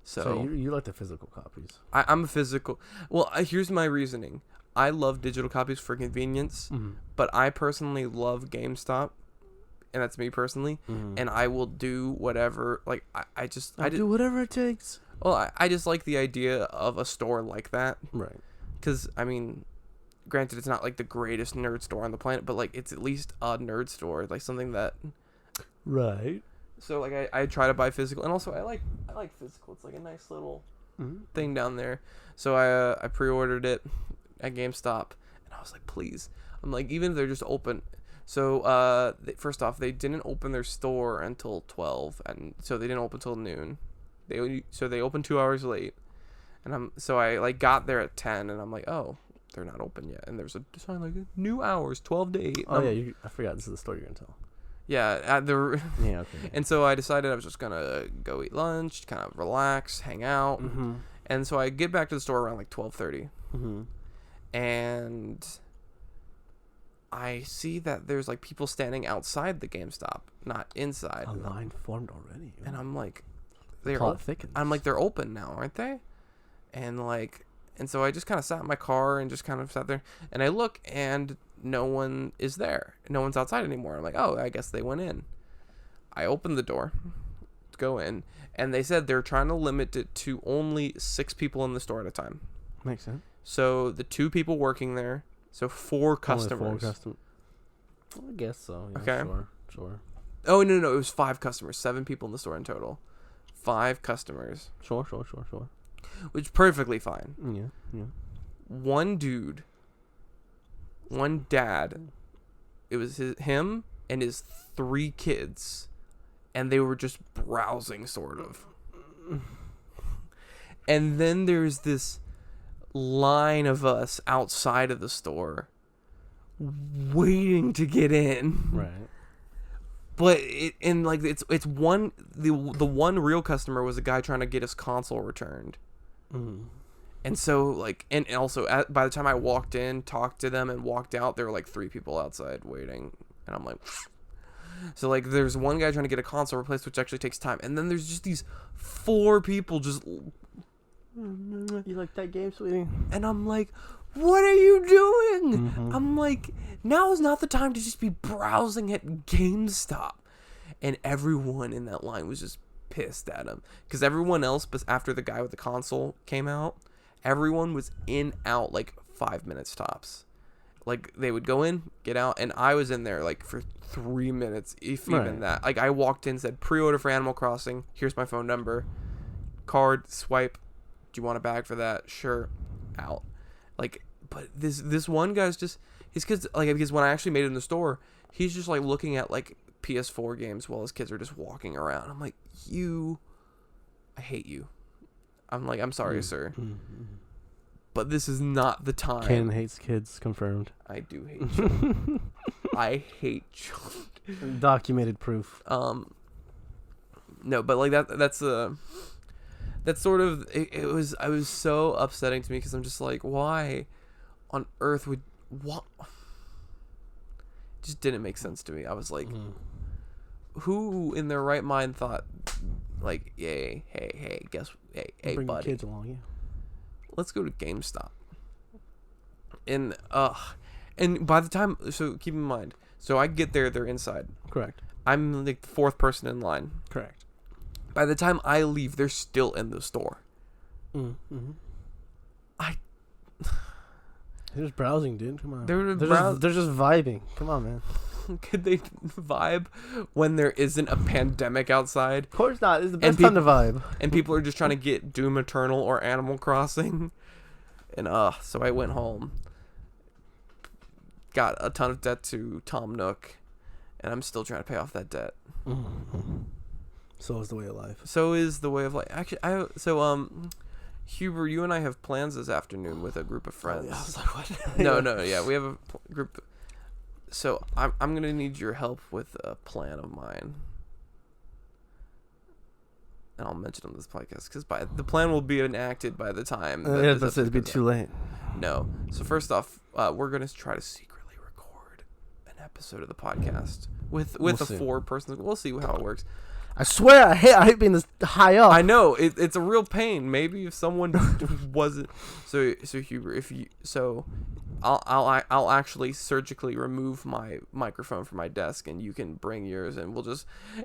So you like the physical copies. I'm a physical. Well, here's my reasoning. I love digital copies for convenience, but I personally love GameStop, and that's me personally, and I will do whatever, like, I do whatever it takes. Well, I just like the idea of a store like that. Right. Because, I mean, granted, it's not, like, the greatest nerd store on the planet, but, like, it's at least a nerd store, like, something that... Right. So, like, I try to buy physical, and also I like physical. It's, like, a nice little thing down there. So I pre-ordered it at GameStop, and I was like, please. I'm like, even if they're just open. So first off, they didn't open their store until 12, and so they didn't open until noon. They opened 2 hours late, and I like got there at 10, and I'm like, oh, they're not open yet. And there's a sign like new hours, 12 to 8. Oh yeah, I forgot this is the story you're gonna tell. Yeah, yeah, okay. And so I decided I was just gonna go eat lunch, kind of relax, hang out, and so I get back to the store around like 12:30. And I see that there's like people standing outside the GameStop, not inside. A line formed already. And I'm like, they're open now, aren't they? And so I just kind of sat in my car and just kind of sat there, and I look, and no one is there. No one's outside anymore. I'm like, oh, I guess they went in. I opened the door to go in, and they said they're trying to limit it to only 6 people in the store at a time. Makes sense. So the 2 people working there, so 4 customers. Only 4 customers. I guess so. Yeah, okay. Sure. Oh, no. It was 5 customers. 7 people in the store in total. 5 customers. Sure. Which is perfectly fine. Yeah. One dude, one dad, it was him and his 3 kids, and they were just browsing, sort of. And then there's this line of us outside of the store waiting to get in. Right. But the one real customer was a guy trying to get his console returned. And so and also by the time I walked in, talked to them, and walked out, there were like 3 people outside waiting, and I'm like, so like there's one guy trying to get a console replaced, which actually takes time, and then there's just these 4 people just You like that game, sweetie? And I'm like, what are you doing? Mm-hmm. I'm like, now is not the time to just be browsing at GameStop. And everyone in that line was just pissed at him. Because everyone else, but after the guy with the console came out, everyone was in, out, like 5 minutes tops. Like, they would go in, get out, and I was in there, like, for 3 minutes, if even that. Like, I walked in, said, pre-order for Animal Crossing, here's my phone number, card, swipe, do you want a bag for that? Sure, out. Like, but this one guy's just, his kids, like, because when I actually made it in the store, he's just, like, looking at, like, PS4 games while his kids are just walking around. I'm like, I hate you. I'm like, I'm sorry, sir. But this is not the time. Ken hates kids, confirmed. I do hate children. I hate children. Documented proof. No, but like that's sort of it was. I was so upsetting to me because I'm just like, why on earth would what? It just didn't make sense to me. I was like, who in their right mind thought, like, hey, Bring buddy, kids along, yeah. Let's go to GameStop. And by the time, so keep in mind, so I get there, they're inside. Correct. I'm like the fourth person in line. Correct. By the time I leave, they're still in the store. Mm-hmm. They're just browsing, dude. Come on. They're just vibing. Come on, man. Could they vibe when there isn't a pandemic outside? Of course not. It's the best time to vibe. And people are just trying to get Doom Eternal or Animal Crossing. And so I went home. Got a ton of debt to Tom Nook. And I'm still trying to pay off that debt. Mm-hmm. So is the way of life. So is the way of life. Actually, Huber, you and I have plans this afternoon with a group of friends. Oh, yeah, I was like, what? No, yeah, we have a group. So I'm gonna need your help with a plan of mine, and I'll mention on this podcast because the plan will be enacted by the time. Yeah, but it'd be too late. No. So first off, we're gonna try to secretly record an episode of the podcast with a 4-person. We'll see how it works. I swear, I hate being this high up. I know it's a real pain. Maybe if someone wasn't so Huber, I'll actually surgically remove my microphone from my desk, and you can bring yours, and we're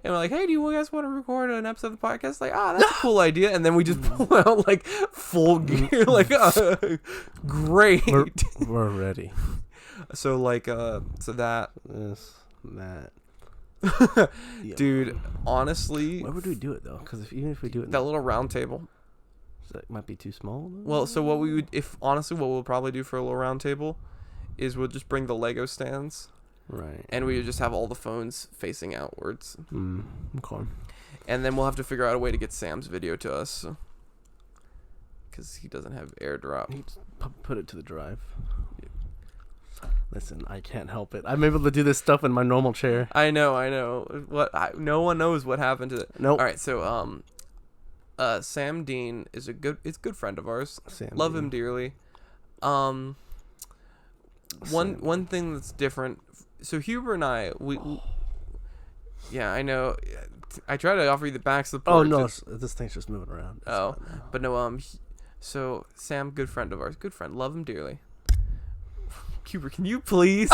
like, hey, do you guys want to record an episode of the podcast? Like, that's a cool idea, and then we just pull out like full gear, like, great, we're ready. So like, so that dude, honestly, where would we do it though? Because even if we do it that little round table, that might be too small. Well, so what we'll probably do for a little round table is we'll just bring the Lego stands, right? And we would just have all the phones facing outwards. Okay. And then we'll have to figure out a way to get Sam's video to us, because he doesn't have AirDrop. He just put it to the drive. Listen, I can't help it. I'm able to do this stuff in my normal chair. I know. No one knows what happened to it. Nope. All right, so Sam Dean is a good friend of ours. Love him dearly. One thing that's different. So Huber and I, yeah, I know. I try to offer you the back support. Oh no, this thing's just moving around. But no. So Sam, good friend of ours, love him dearly. Huber, can you please?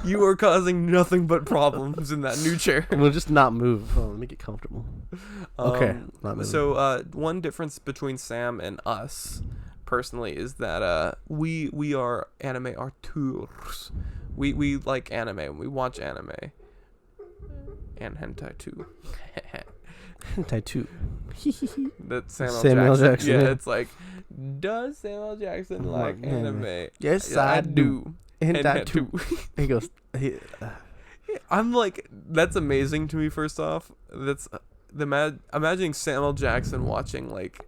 You are causing nothing but problems in that new chair. We'll just not move. Let me get comfortable. Okay. So one difference between Sam and us, personally, is that we are anime auteurs. We like anime. We watch anime. And hentai too. Hentai too. That's Samuel Jackson. Yeah, it's like, does Samuel Jackson like anime? Yes, I do. Hentai too. He goes. I'm like, that's amazing to me. First off, that's imagining Samuel Jackson watching like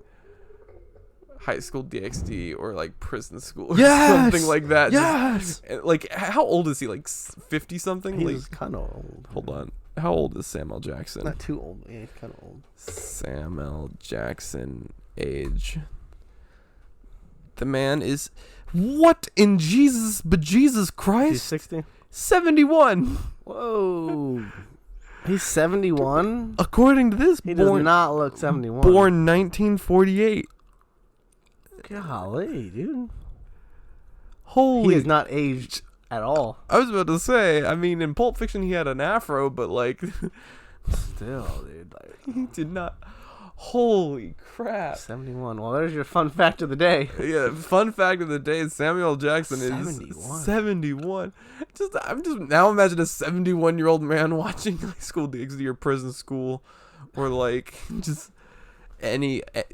High School DxD or like Prison School or something like that. Yes. Like, how old is he? Like 50 something? He's kind of old. Hold on. How old is Samuel Jackson? Not too old. Yeah, he's kind of old. Samuel Jackson age. The man is, what in Jesus Christ? He's 60? 71. Whoa. He's 71? According to this, he does not look 71. Born 1948. Golly, dude. Holy. He is not aged at all. I was about to say, I mean, in Pulp Fiction he had an afro, but like... Still, dude. Like, he did not... Holy crap. 71. Well, there's your fun fact of the day. Yeah, fun fact of the day is Samuel Jackson 71. is 71. I'm just now imagine a 71-year-old man watching High School DxD or Prison School, or like just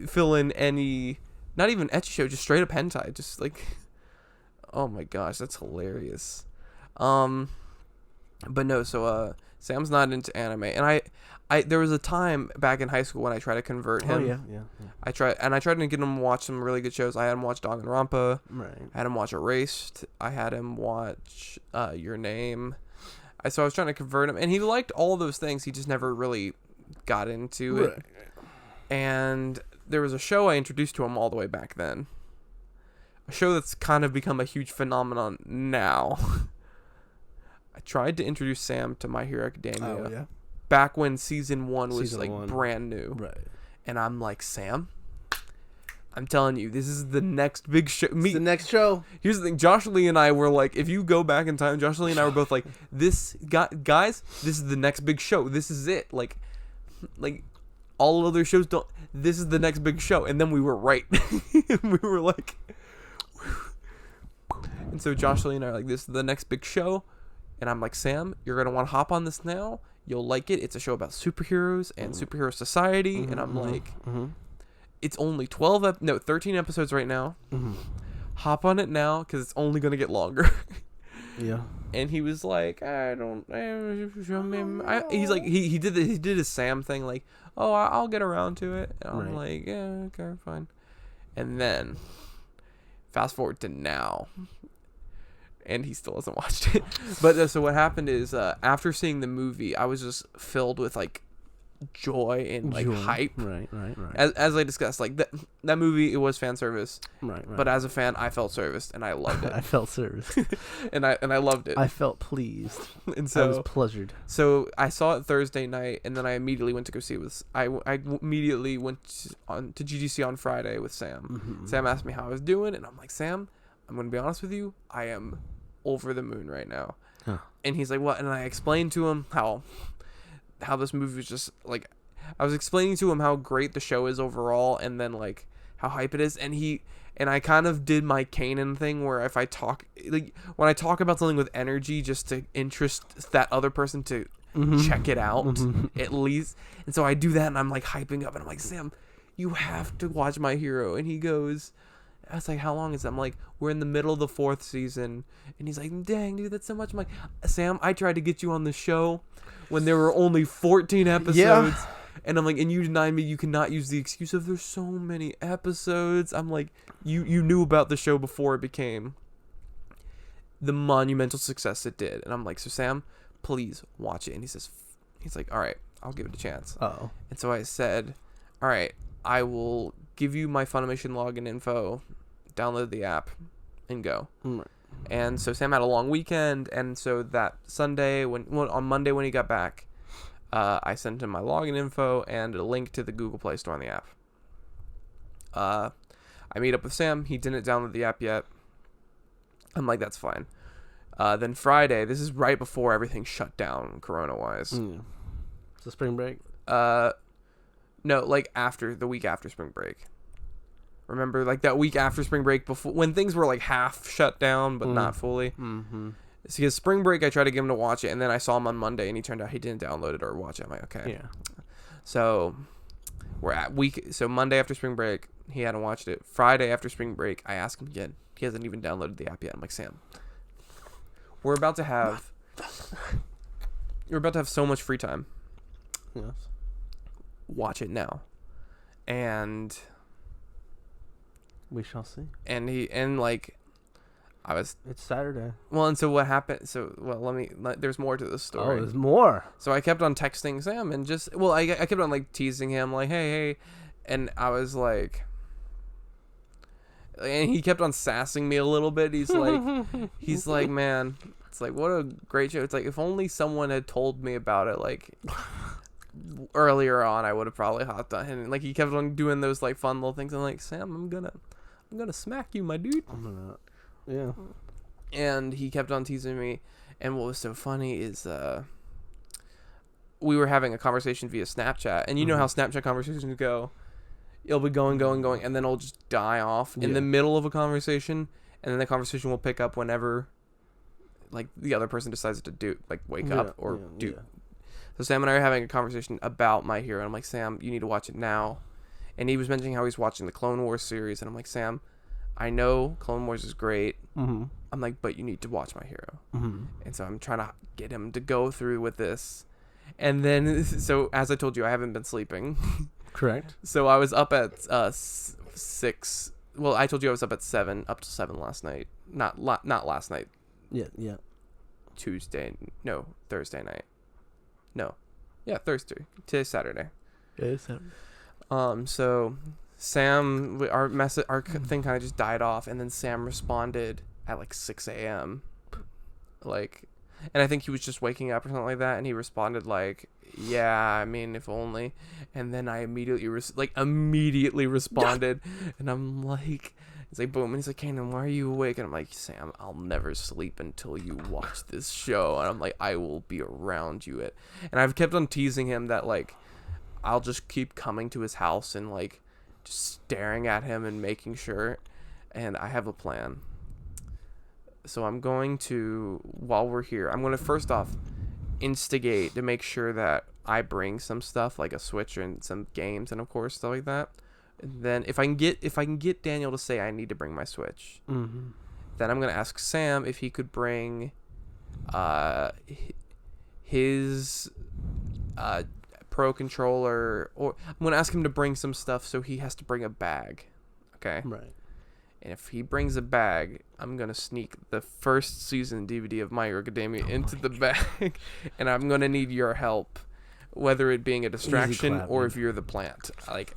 fill in any, not even ecchi show, just straight up hentai, just like, oh my gosh, that's hilarious. But no, so Sam's not into anime, and I there was a time back in high school when I tried to convert him. Oh yeah. I tried to get him to watch some really good shows. I had him watch Danganronpa. Right. I had him watch Erased. I had him watch Your Name. So I was trying to convert him, and he liked all those things. He just never really got into it. And there was a show I introduced to him all the way back then. A show that's kind of become a huge phenomenon now. I tried to introduce Sam to My Hero Academia. Oh yeah. Back when season 1 was Season like 1. brand new. Right. And I'm like, Sam, I'm telling you, this is the next big show. It's the next show. Here's the thing. Josh Lee and I were like, if you go back in time, Josh Lee and I were both like, guys, this is the next big show. This is it. Like all other shows don't. This is the next big show. And then we were right. We were like, and so Josh Lee and I are like, this is the next big show. And I'm like, Sam, you're going to want to hop on this now. You'll like it. It's a show about superheroes and superhero society. And I'm like, it's only 13 episodes right now. Hop on it now because it's only going to get longer. Yeah. And he was like, he's like, he did his Sam thing, like, oh, I'll get around to it. And I'm like, yeah, okay, fine. And then fast forward to now. And he still hasn't watched it. But so what happened is, after seeing the movie, I was just filled with like joy and like hype. Right. As I discussed, like that movie, it was fan service. Right. But as a fan, I felt serviced and I loved it. I felt serviced. and I loved it. I felt pleased. And so I was pleasured. So I saw it Thursday night, and then I immediately went to go see it with. I immediately went to GGC on Friday with Sam. Sam asked me how I was doing, and I'm like, Sam, I'm gonna be honest with you, I am over the moon right now. And he's like, what? And I explained to him how this movie was just like, I was explaining to him how great the show is overall, and then like how hype it is. And I kind of did my Kanan thing where if I talk, like when I talk about something with energy, just to interest that other person to check it out at least. And so I do that, and I'm like hyping up, and I'm like, Sam, you have to watch My Hero. And he goes, I was like, how long is it? I'm like, we're in the middle of the 4th season. And he's like, dang, dude, that's so much. I'm like, Sam, I tried to get you on the show when there were only 14 episodes. Yeah. And I'm like, and you denied me. You cannot use the excuse of there's so many episodes. I'm like, you knew about the show before it became the monumental success it did. And I'm like, so Sam, please watch it. And he's like, all right, I'll give it a chance. Uh-oh. And so I said, all right, I will give you my Funimation login info, download the app, and go. And so Sam had a long weekend, and so that Sunday, on Monday when he got back, I sent him my login info and a link to the Google Play Store on the app. I meet up with Sam. He didn't download the app yet. I'm like, that's fine. Then Friday, this is right before everything shut down, Corona-wise. So spring break? No, like the week after spring break. Remember, like that week after spring break, before when things were like half shut down but not fully. So because spring break, I tried to get him to watch it, and then I saw him on Monday, and he turned out he didn't download it or watch it. I'm like, okay. Yeah. So we're at So Monday after spring break, he hadn't watched it. Friday after spring break, I asked him again. He hasn't even downloaded the app yet. I'm like, Sam, we're about to have so much free time. Yes. Watch it now. And we shall see. And it's Saturday. Well, and so what happened? There's more to this story. Oh, there's more. So I kept on texting Sam and I kept on like teasing him, like, hey, and I was like, and he kept on sassing me a little bit. He's like, man, it's like, what a great show. It's like, if only someone had told me about it, like, earlier on, I would have probably hopped on him. And like, he kept on doing those like fun little things. I'm like, Sam, I'm gonna I'm gonna smack you, my dude. Yeah. And he kept on teasing me. And what was so funny is we were having a conversation via Snapchat. And you know how Snapchat conversations go. It'll be going, and then it'll just die off in the middle of a conversation. And then the conversation will pick up whenever, like, the other person decides to wake up or do. Yeah. So Sam and I are having a conversation about My Hero. And I'm like, Sam, you need to watch it now. And he was mentioning how he's watching the Clone Wars series. And I'm like, Sam, I know Clone Wars is great. I'm like, but you need to watch My Hero. And so I'm trying to get him to go through with this. And then, so as I told you, I haven't been sleeping. Correct. So I was up at 6. Well, I told you I was up at 7, up to 7 last night. Not last night. Yeah. Thursday night. No. Yeah, Thursday. Today's Saturday. Yeah, it's Saturday. So Sam, our thing kind of just died off, and then Sam responded at like 6 a.m. And I think he was just waking up or something like that, and he responded like, yeah, I mean, if only. And then I immediately responded, and I'm like, it's like, boom, and he's like, Kanan, why are you awake? And I'm like, Sam, I'll never sleep until you watch this show. And I'm like, I will be around you. And I've kept on teasing him that, like, I'll just keep coming to his house and, like, just staring at him and making sure. And I have a plan. So I'm going to, while we're here, I'm going to first off instigate to make sure that I bring some stuff like a Switch and some games and of course stuff like that. And then if I can get Daniel to say I need to bring my Switch, then I'm going to ask Sam if he could bring his Pro controller, or I'm going to ask him to bring some stuff, so he has to bring a bag. Okay? Right. And if he brings a bag, I'm going to sneak the first season DVD of My Hero Academia into the bag. And I'm going to need your help, whether it being a distraction or if you're the plant. Like,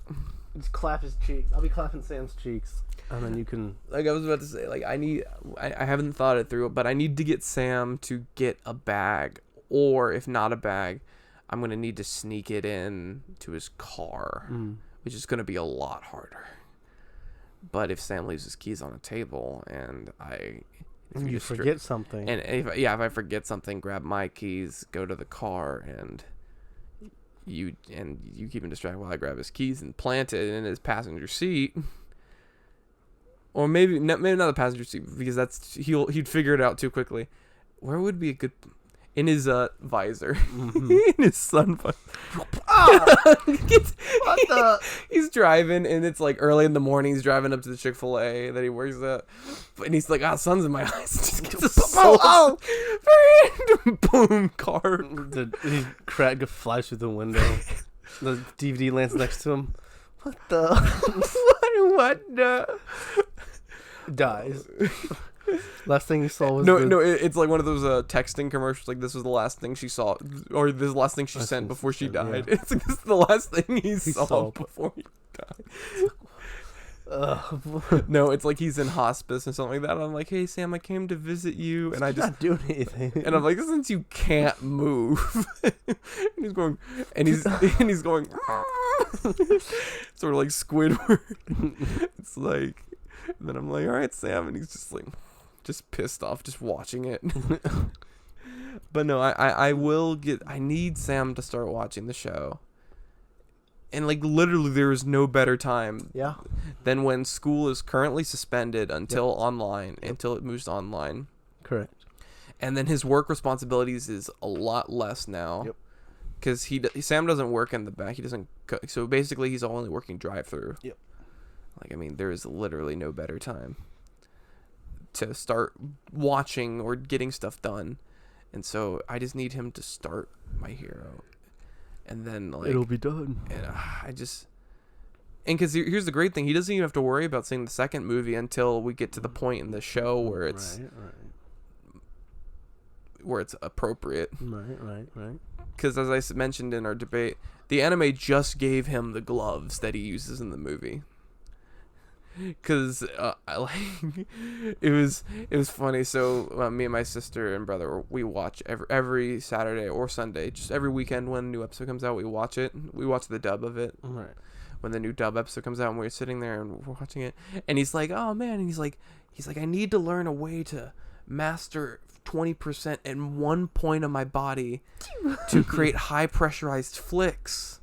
just clap his cheeks. I'll be clapping Sam's cheeks. And then you can... Like I was about to say, like, I haven't thought it through, but I need to get Sam to get a bag. Or if not a bag, I'm going to need to sneak it in to his car, which is going to be a lot harder. But if Sam leaves his keys on a table and you forget something, and if I forget something, grab my keys, go to the car, and you keep him distracted while I grab his keys and plant it in his passenger seat, or maybe not the passenger seat, because he'd figure it out too quickly. Where would be a good... In his visor. In his sun visor. He's driving, and it's like early in the morning. He's driving up to the Chick-fil-A that he works at. And he's like, sun's in my eyes. Just gets a boom, car. He flies through the window. The DVD lands next to him. What the? What the? Dies. Last thing you saw was it's like one of those texting commercials. Like, this was the last thing she saw, or this is the last thing she sent before she died. Yeah. It's like, this is the last thing he saw before he died. No, it's like he's in hospice or something like that. I'm like, hey Sam, I came to visit you, and I just not doing anything. And I'm like, since you can't move, and he's going, sort of like Squidward. It's like, and then I'm like, all right, Sam, and he's just like, just pissed off just watching it. But no, I need Sam to start watching the show. And like, literally there is no better time than when school is currently suspended until until it moves to online. Correct. And then his work responsibilities is a lot less now. Yep. Because Sam doesn't work in the back. He doesn't cook. So basically he's only working drive-through. Yep. Like, I mean, there is literally no better time to start watching or getting stuff done. And so I just need him to start My Hero. And then, like... It'll be done. And because here's the great thing. He doesn't even have to worry about seeing the second movie until we get to the point in the show where it's... Where it's appropriate. Right. Because as I mentioned in our debate, the anime just gave him the gloves that he uses in the movie. Because it was funny. So me and my sister and brother, we watch every Saturday or Sunday, just every weekend when a new episode comes out, we watch it. We watch the dub of it. Right. when the new dub episode comes out, and we're sitting there and we're watching it, and he's like, oh man, and he's like, I need to learn a way to master 20% in one point of my body to create high pressurized flicks.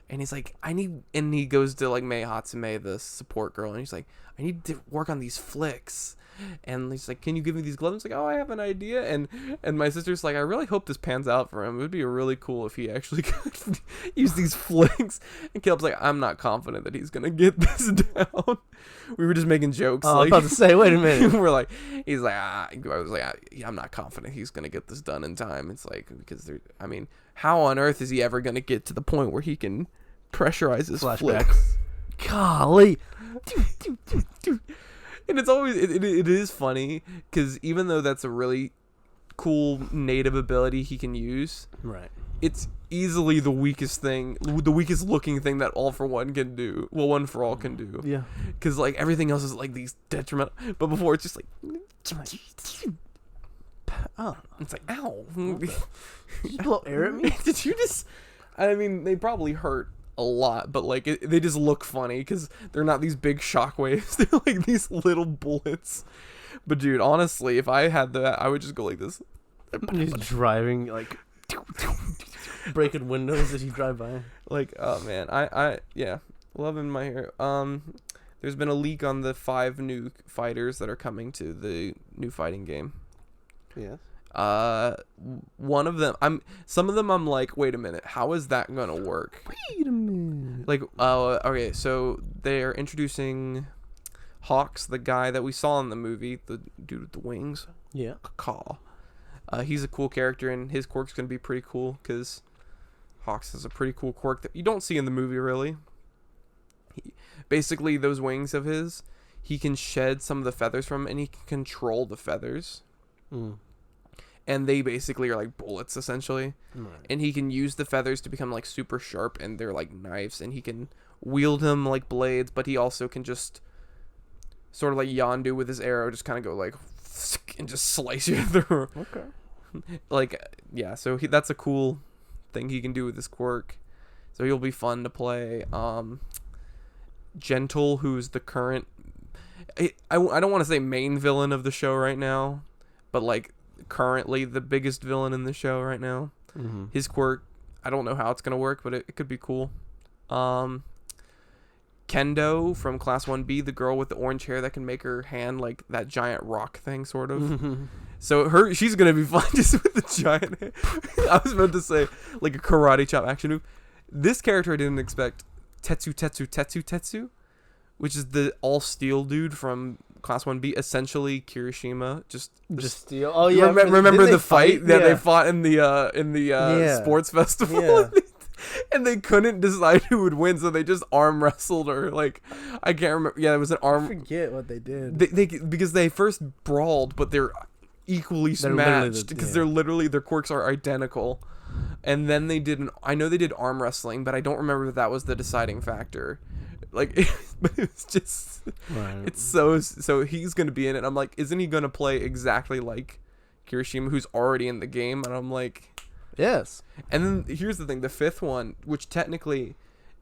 And he's like, and he goes to like Mei Hatsume, the support girl, and he's like, I need to work on these flicks. And he's like, can you give me these gloves? Like, oh, I have an idea. And my sister's like, I really hope this pans out for him. It would be really cool if he actually could use these flicks. And Caleb's like, I'm not confident that he's going to get this down. We were just making jokes. Oh, like, I was about to say, wait a minute. We're like, he's like, I was like, I'm not confident he's going to get this done in time. It's like, because how on earth is he ever going to get to the point where he can pressurize his flicks? Golly. And it's always it is funny because even though that's a really cool native ability he can use, right? It's easily the weakest looking thing that All For One can do. Well, One For All can do. Yeah. Because like everything else is like these detrimental. But before it's just like, oh, it's like, ow! Did you blow air at me? Did you just? I mean, they probably hurt a lot, but like they just look funny because they're not these big shockwaves. They're like these little bullets. But dude, honestly, if I had that, I would just go like this. He's driving like breaking windows as you drive by. Like, oh man, I yeah, loving my hair. There's been a leak on the 5 new fighters that are coming to the new fighting game. Yes. One of them, some of them I'm like, wait a minute, how is that gonna work? Wait a minute. Like, okay, so they're introducing Hawks, the guy that we saw in the movie, the dude with the wings. Yeah. Caw. He's a cool character, and his quirk's gonna be pretty cool because Hawks has a pretty cool quirk that you don't see in the movie really. Basically, those wings of his, he can shed some of the feathers from, and he can control the feathers. Mm. And they basically are like bullets, essentially. Right. And he can use the feathers to become like super sharp, and they're like knives, and he can wield them like blades, but he also can just sort of like Yondu with his arrow, just kind of go like and just slice you through. Okay. Like, yeah, so that's a cool thing he can do with his quirk. So he'll be fun to play. Gentle, who's the current... I don't want to say main villain of the show right now, but like currently the biggest villain in the show right now. Mm-hmm. His quirk, I don't know how it's going to work, but it could be cool. Kendo from Class 1B, the girl with the orange hair that can make her hand like that giant rock thing, sort of. Mm-hmm. So she's going to be fun just with the giant hair. I was about to say like a karate chop action move. This character I didn't expect. Tetsu, which is the all steel dude from Class 1B, essentially Kirishima, just steel. Oh yeah, remember the fight that they fought in the sports festival, yeah. And they couldn't decide who would win, so they just arm wrestled her. Like, I can't remember. Yeah, it was an arm. I forget what they did. They because they first brawled, but they're equally matched because they're literally their quirks are identical. And then they did I know they did arm wrestling, but I don't remember if that was the deciding factor. Like, but it's just, right. It's so he's going to be in it. I'm like, isn't he going to play exactly like Kirishima, who's already in the game? And I'm like, yes. And then here's the thing, the 5th one, which technically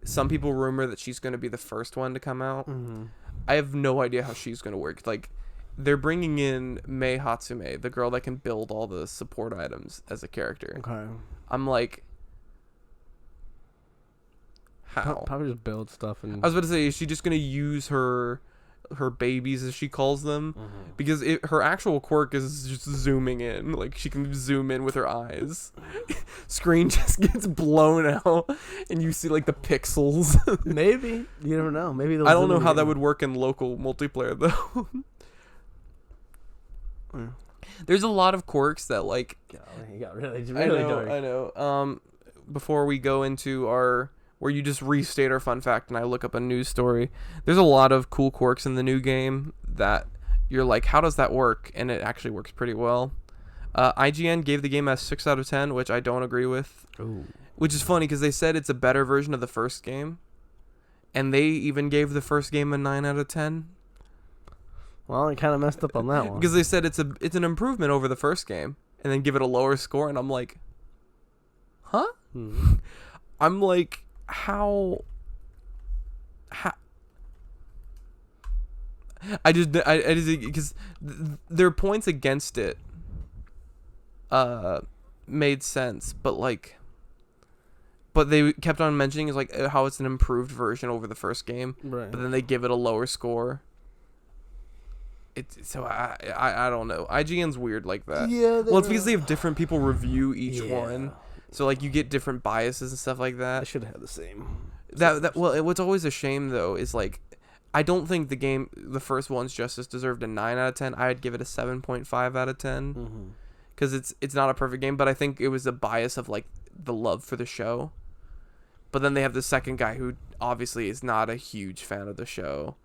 some people rumor that she's going to be the first one to come out. Mm-hmm. I have no idea how she's going to work. Like, they're bringing in Mei Hatsume, the girl that can build all the support items as a character. Okay. I'm like, how? Probably just build stuff. And I was about to say, is she just going to use her babies, as she calls them? Mm-hmm. Because her actual quirk is just zooming in. Like, she can zoom in with her eyes. Screen just gets blown out, and you see, like, the pixels. Maybe. You never know. Maybe I don't know how that would work in local multiplayer, though. Mm. There's a lot of quirks that, like... You got really dark. I know. Before we go into where you just restate our fun fact and I look up a news story, there's a lot of cool quirks in the new game that you're like, how does that work? And it actually works pretty well. IGN gave the game a 6 out of 10, which I don't agree with. Ooh. Which is funny because they said it's a better version of the first game. And they even gave the first game a 9 out of 10. Well, I kind of messed up on that one. Because they said it's an improvement over the first game, and then give it a lower score, and I'm like, huh? Hmm. I'm like, how I just because their points against it made sense, but they kept on mentioning is like how it's an improved version over the first game, right? But then they give it a lower score. So I don't know. IGN's weird like that. Yeah. Well, it's because they have different people review each one, so like you get different biases and stuff like that. I should have had the same. What's always a shame though is like, I don't think the first one's Justice deserved a 9 out of 10. I'd give it a 7.5 out of 10 because it's not a perfect game, but I think it was a bias of like the love for the show. But then they have the second guy who obviously is not a huge fan of the show.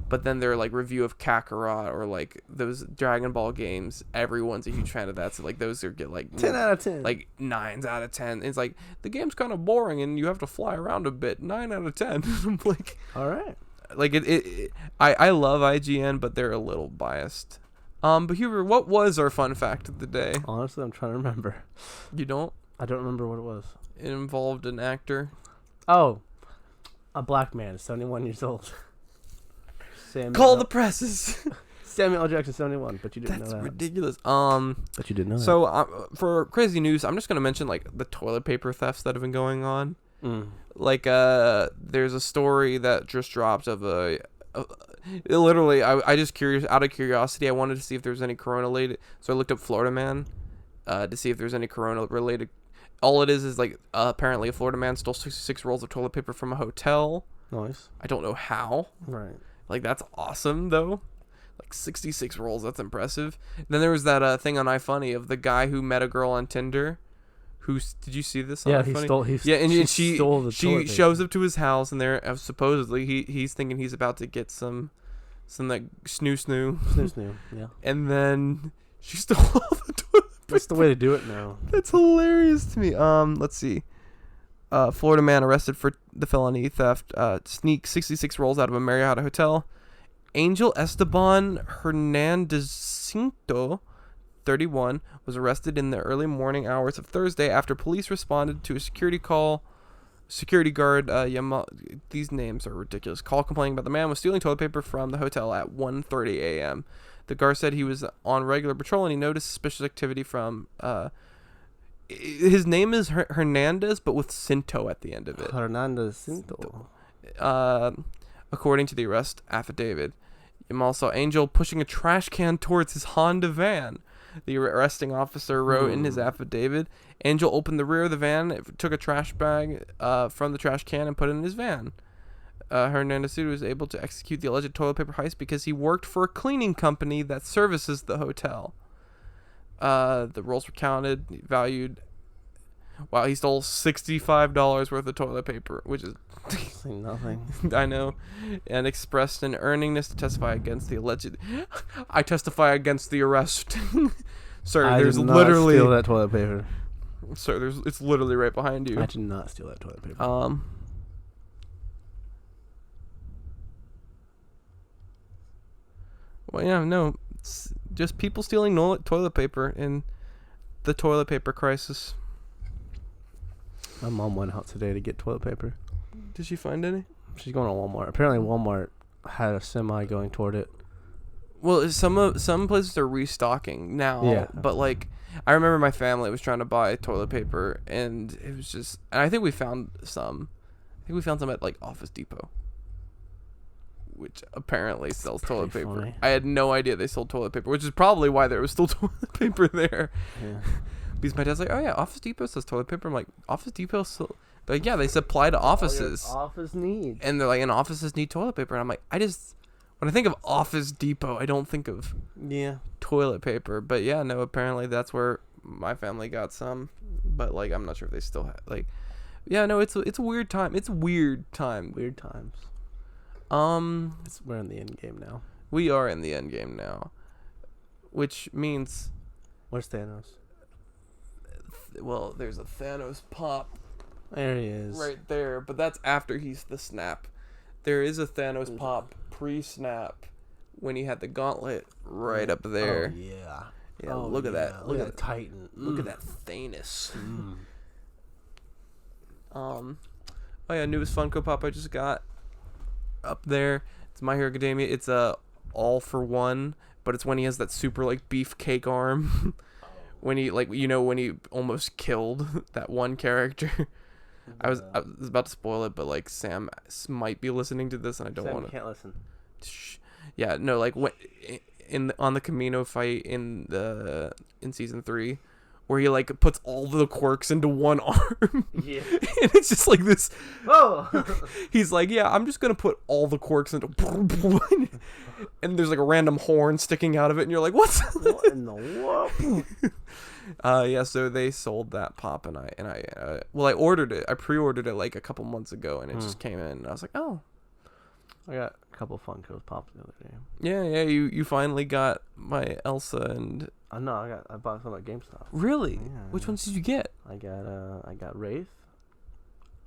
But then their like review of Kakarot or like those Dragon Ball games, everyone's a huge fan of that. So like those get like 10 out of 10, like 9s out of 10. It's like the game's kind of boring and you have to fly around a bit. 9 out of 10. I'm like, all right. Like I love IGN, but they're a little biased. But Huber, what was our fun fact of the day? Honestly, I'm trying to remember. You don't? I don't remember what it was. It involved an actor. Oh, a black man, 71 years old. Call the presses. Samuel L. Jackson, 71, but you didn't know that. That's ridiculous. But you didn't know that. So, for crazy news, I'm just gonna mention like the toilet paper thefts that have been going on. Like, there's a story that just dropped of literally, I just out of curiosity, I wanted to see if there's any corona related. So I looked up Florida man, to see if there's any corona related. All it is like apparently a Florida man stole 66 rolls of toilet paper from a hotel. Nice. I don't know how. Right. Like, that's awesome, though. Like, 66 rolls, that's impressive. And then there was that thing on iFunny of the guy who met a girl on Tinder. Did you see this on iFunny? And she stole the toilet paper. Shows up to his house, and there supposedly he's thinking he's about to get some like snoo, yeah. And then she stole all the toilet paper. That's the way to do it now. That's hilarious to me. Let's see. Florida man arrested for the felony theft. Sneak 66 rolls out of a Marriott hotel. Angel Esteban Hernandezcinto, 31, was arrested in the early morning hours of Thursday after police responded to a security guard. These names are ridiculous. Call complaining about the man was stealing toilet paper from the hotel at 1:30 a.m. The guard said he was on regular patrol and he noticed suspicious activity from. His name is Hernandez, but with Cinto at the end of it. Hernandezcinto. According to the arrest affidavit. Also, Angel pushing a trash can towards his Honda van. The arresting officer wrote in his affidavit, Angel opened the rear of the van, took a trash bag from the trash can and put it in his van. Hernandez was able to execute the alleged toilet paper heist because he worked for a cleaning company that services the hotel. The rolls were counted, valued. Wow, he stole $65 worth of toilet paper, which is nothing. I know, and expressed an earningness to testify against the alleged. I testify against the arrest, sir. There's literally steal that toilet paper, sir. It's literally right behind you. I did not steal that toilet paper. Well, yeah, no. It's just people stealing toilet paper in the toilet paper crisis. My mom went out today to get toilet paper. Did she find any? She's going to Walmart. Apparently Walmart had a semi going toward it. Well, some places are restocking now. Yeah. But like, I remember my family was trying to buy toilet paper, and it was just. And I think we found some. I think we found some at like Office Depot, which apparently sells toilet paper. Funny. I had no idea they sold toilet paper, which is probably why there was still toilet paper there. Yeah. Because my dad's like, oh yeah, Office Depot sells toilet paper. I'm like, Office Depot still. But yeah, they supply to offices. Office needs. And they're like, and offices need toilet paper. And I'm like, when I think of Office Depot, I don't think of toilet paper. But yeah, no, apparently that's where my family got some. But like, I'm not sure if they still have, like, yeah, no, it's a weird time. It's a weird time. Weird times. We're in the end game now. We are in the end game now. Which means. Where's Thanos? Well, there's a Thanos pop. There he is. Right there, but that's after he's the snap. There is a Thanos pop pre-snap when he had the gauntlet right up there. Oh, yeah. Yeah, look at that. Look at that Titan. Look at that Thanos. Oh yeah, newest Funko Pop I just got. up there. It's My Hero Academia. It's a All for One, but it's when he has that super like beefcake arm. When he like when he almost killed that one character. I was about to spoil it, but like Sam might be listening to this, and I don't want to. Can't listen. Yeah, no, like when on the Camino fight in season 3, where he like puts all the quirks into one arm. Yeah. And it's just like this. Oh. He's like, yeah, I'm just gonna put all the quirks into. And there's like a random horn sticking out of it, and you're like, what in the world? Yeah, so they sold that pop, and I ordered it. I pre-ordered it like a couple months ago, and it just came in. And I was like, oh, I got a couple Funkos popped the other day. Yeah, you finally got my Elsa and. No, I bought some at GameStop. Really? Yeah, Which ones did you get? I got Wraith.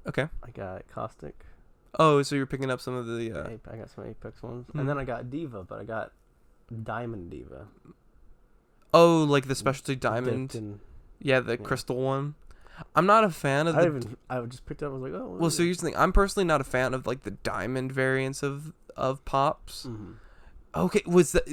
Okay. I got Caustic. Oh, so you're picking up some of the. I got some Apex ones, and then I got Diva, but I got Diamond Diva. Oh, like the specialty diamond. Yeah, the crystal one. I'm not a fan of I just picked it up. I was like, oh. Well, so here's the thing. I'm personally not a fan of like the diamond variants of pops. Mm-hmm. Okay,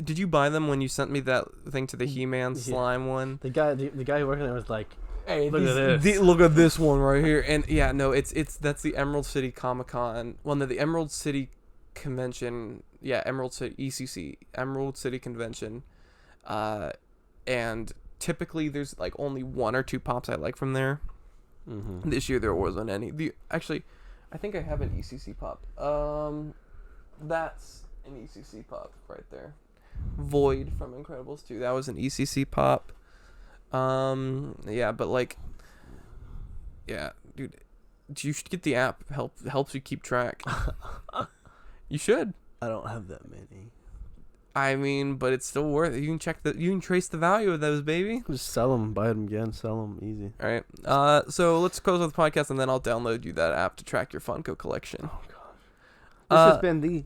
did you buy them when you sent me that thing to the He-Man slime one? The guy who working there was like, hey, look at this. Look at this one right here. And yeah, no, that's the Emerald City Comic-Con. Well, no, the Emerald City Convention. Yeah, Emerald City ECC, Emerald City Convention. And typically there's like only 1 or 2 pops I like from there. Mm-hmm. This year there wasn't any. Actually, I think I have an ECC pop. That's an ECC pop right there. Void from Incredibles 2. That was an ECC pop. Yeah, but like, yeah, dude, you should get the app. Helps you keep track. You should. I don't have that many. I mean, but it's still worth it. You can trace the value of those, baby. Just sell them, buy them again, sell them, easy. All right. So let's close with the podcast, and then I'll download you that app to track your Funko collection. Oh gosh. This has been the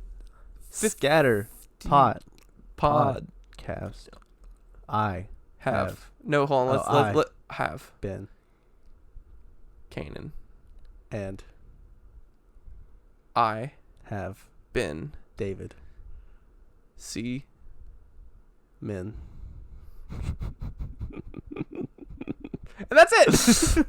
Scatterpot podcast. I have no. Hold on. Let's have been Kanan, and I have been David. See Men. And that's it.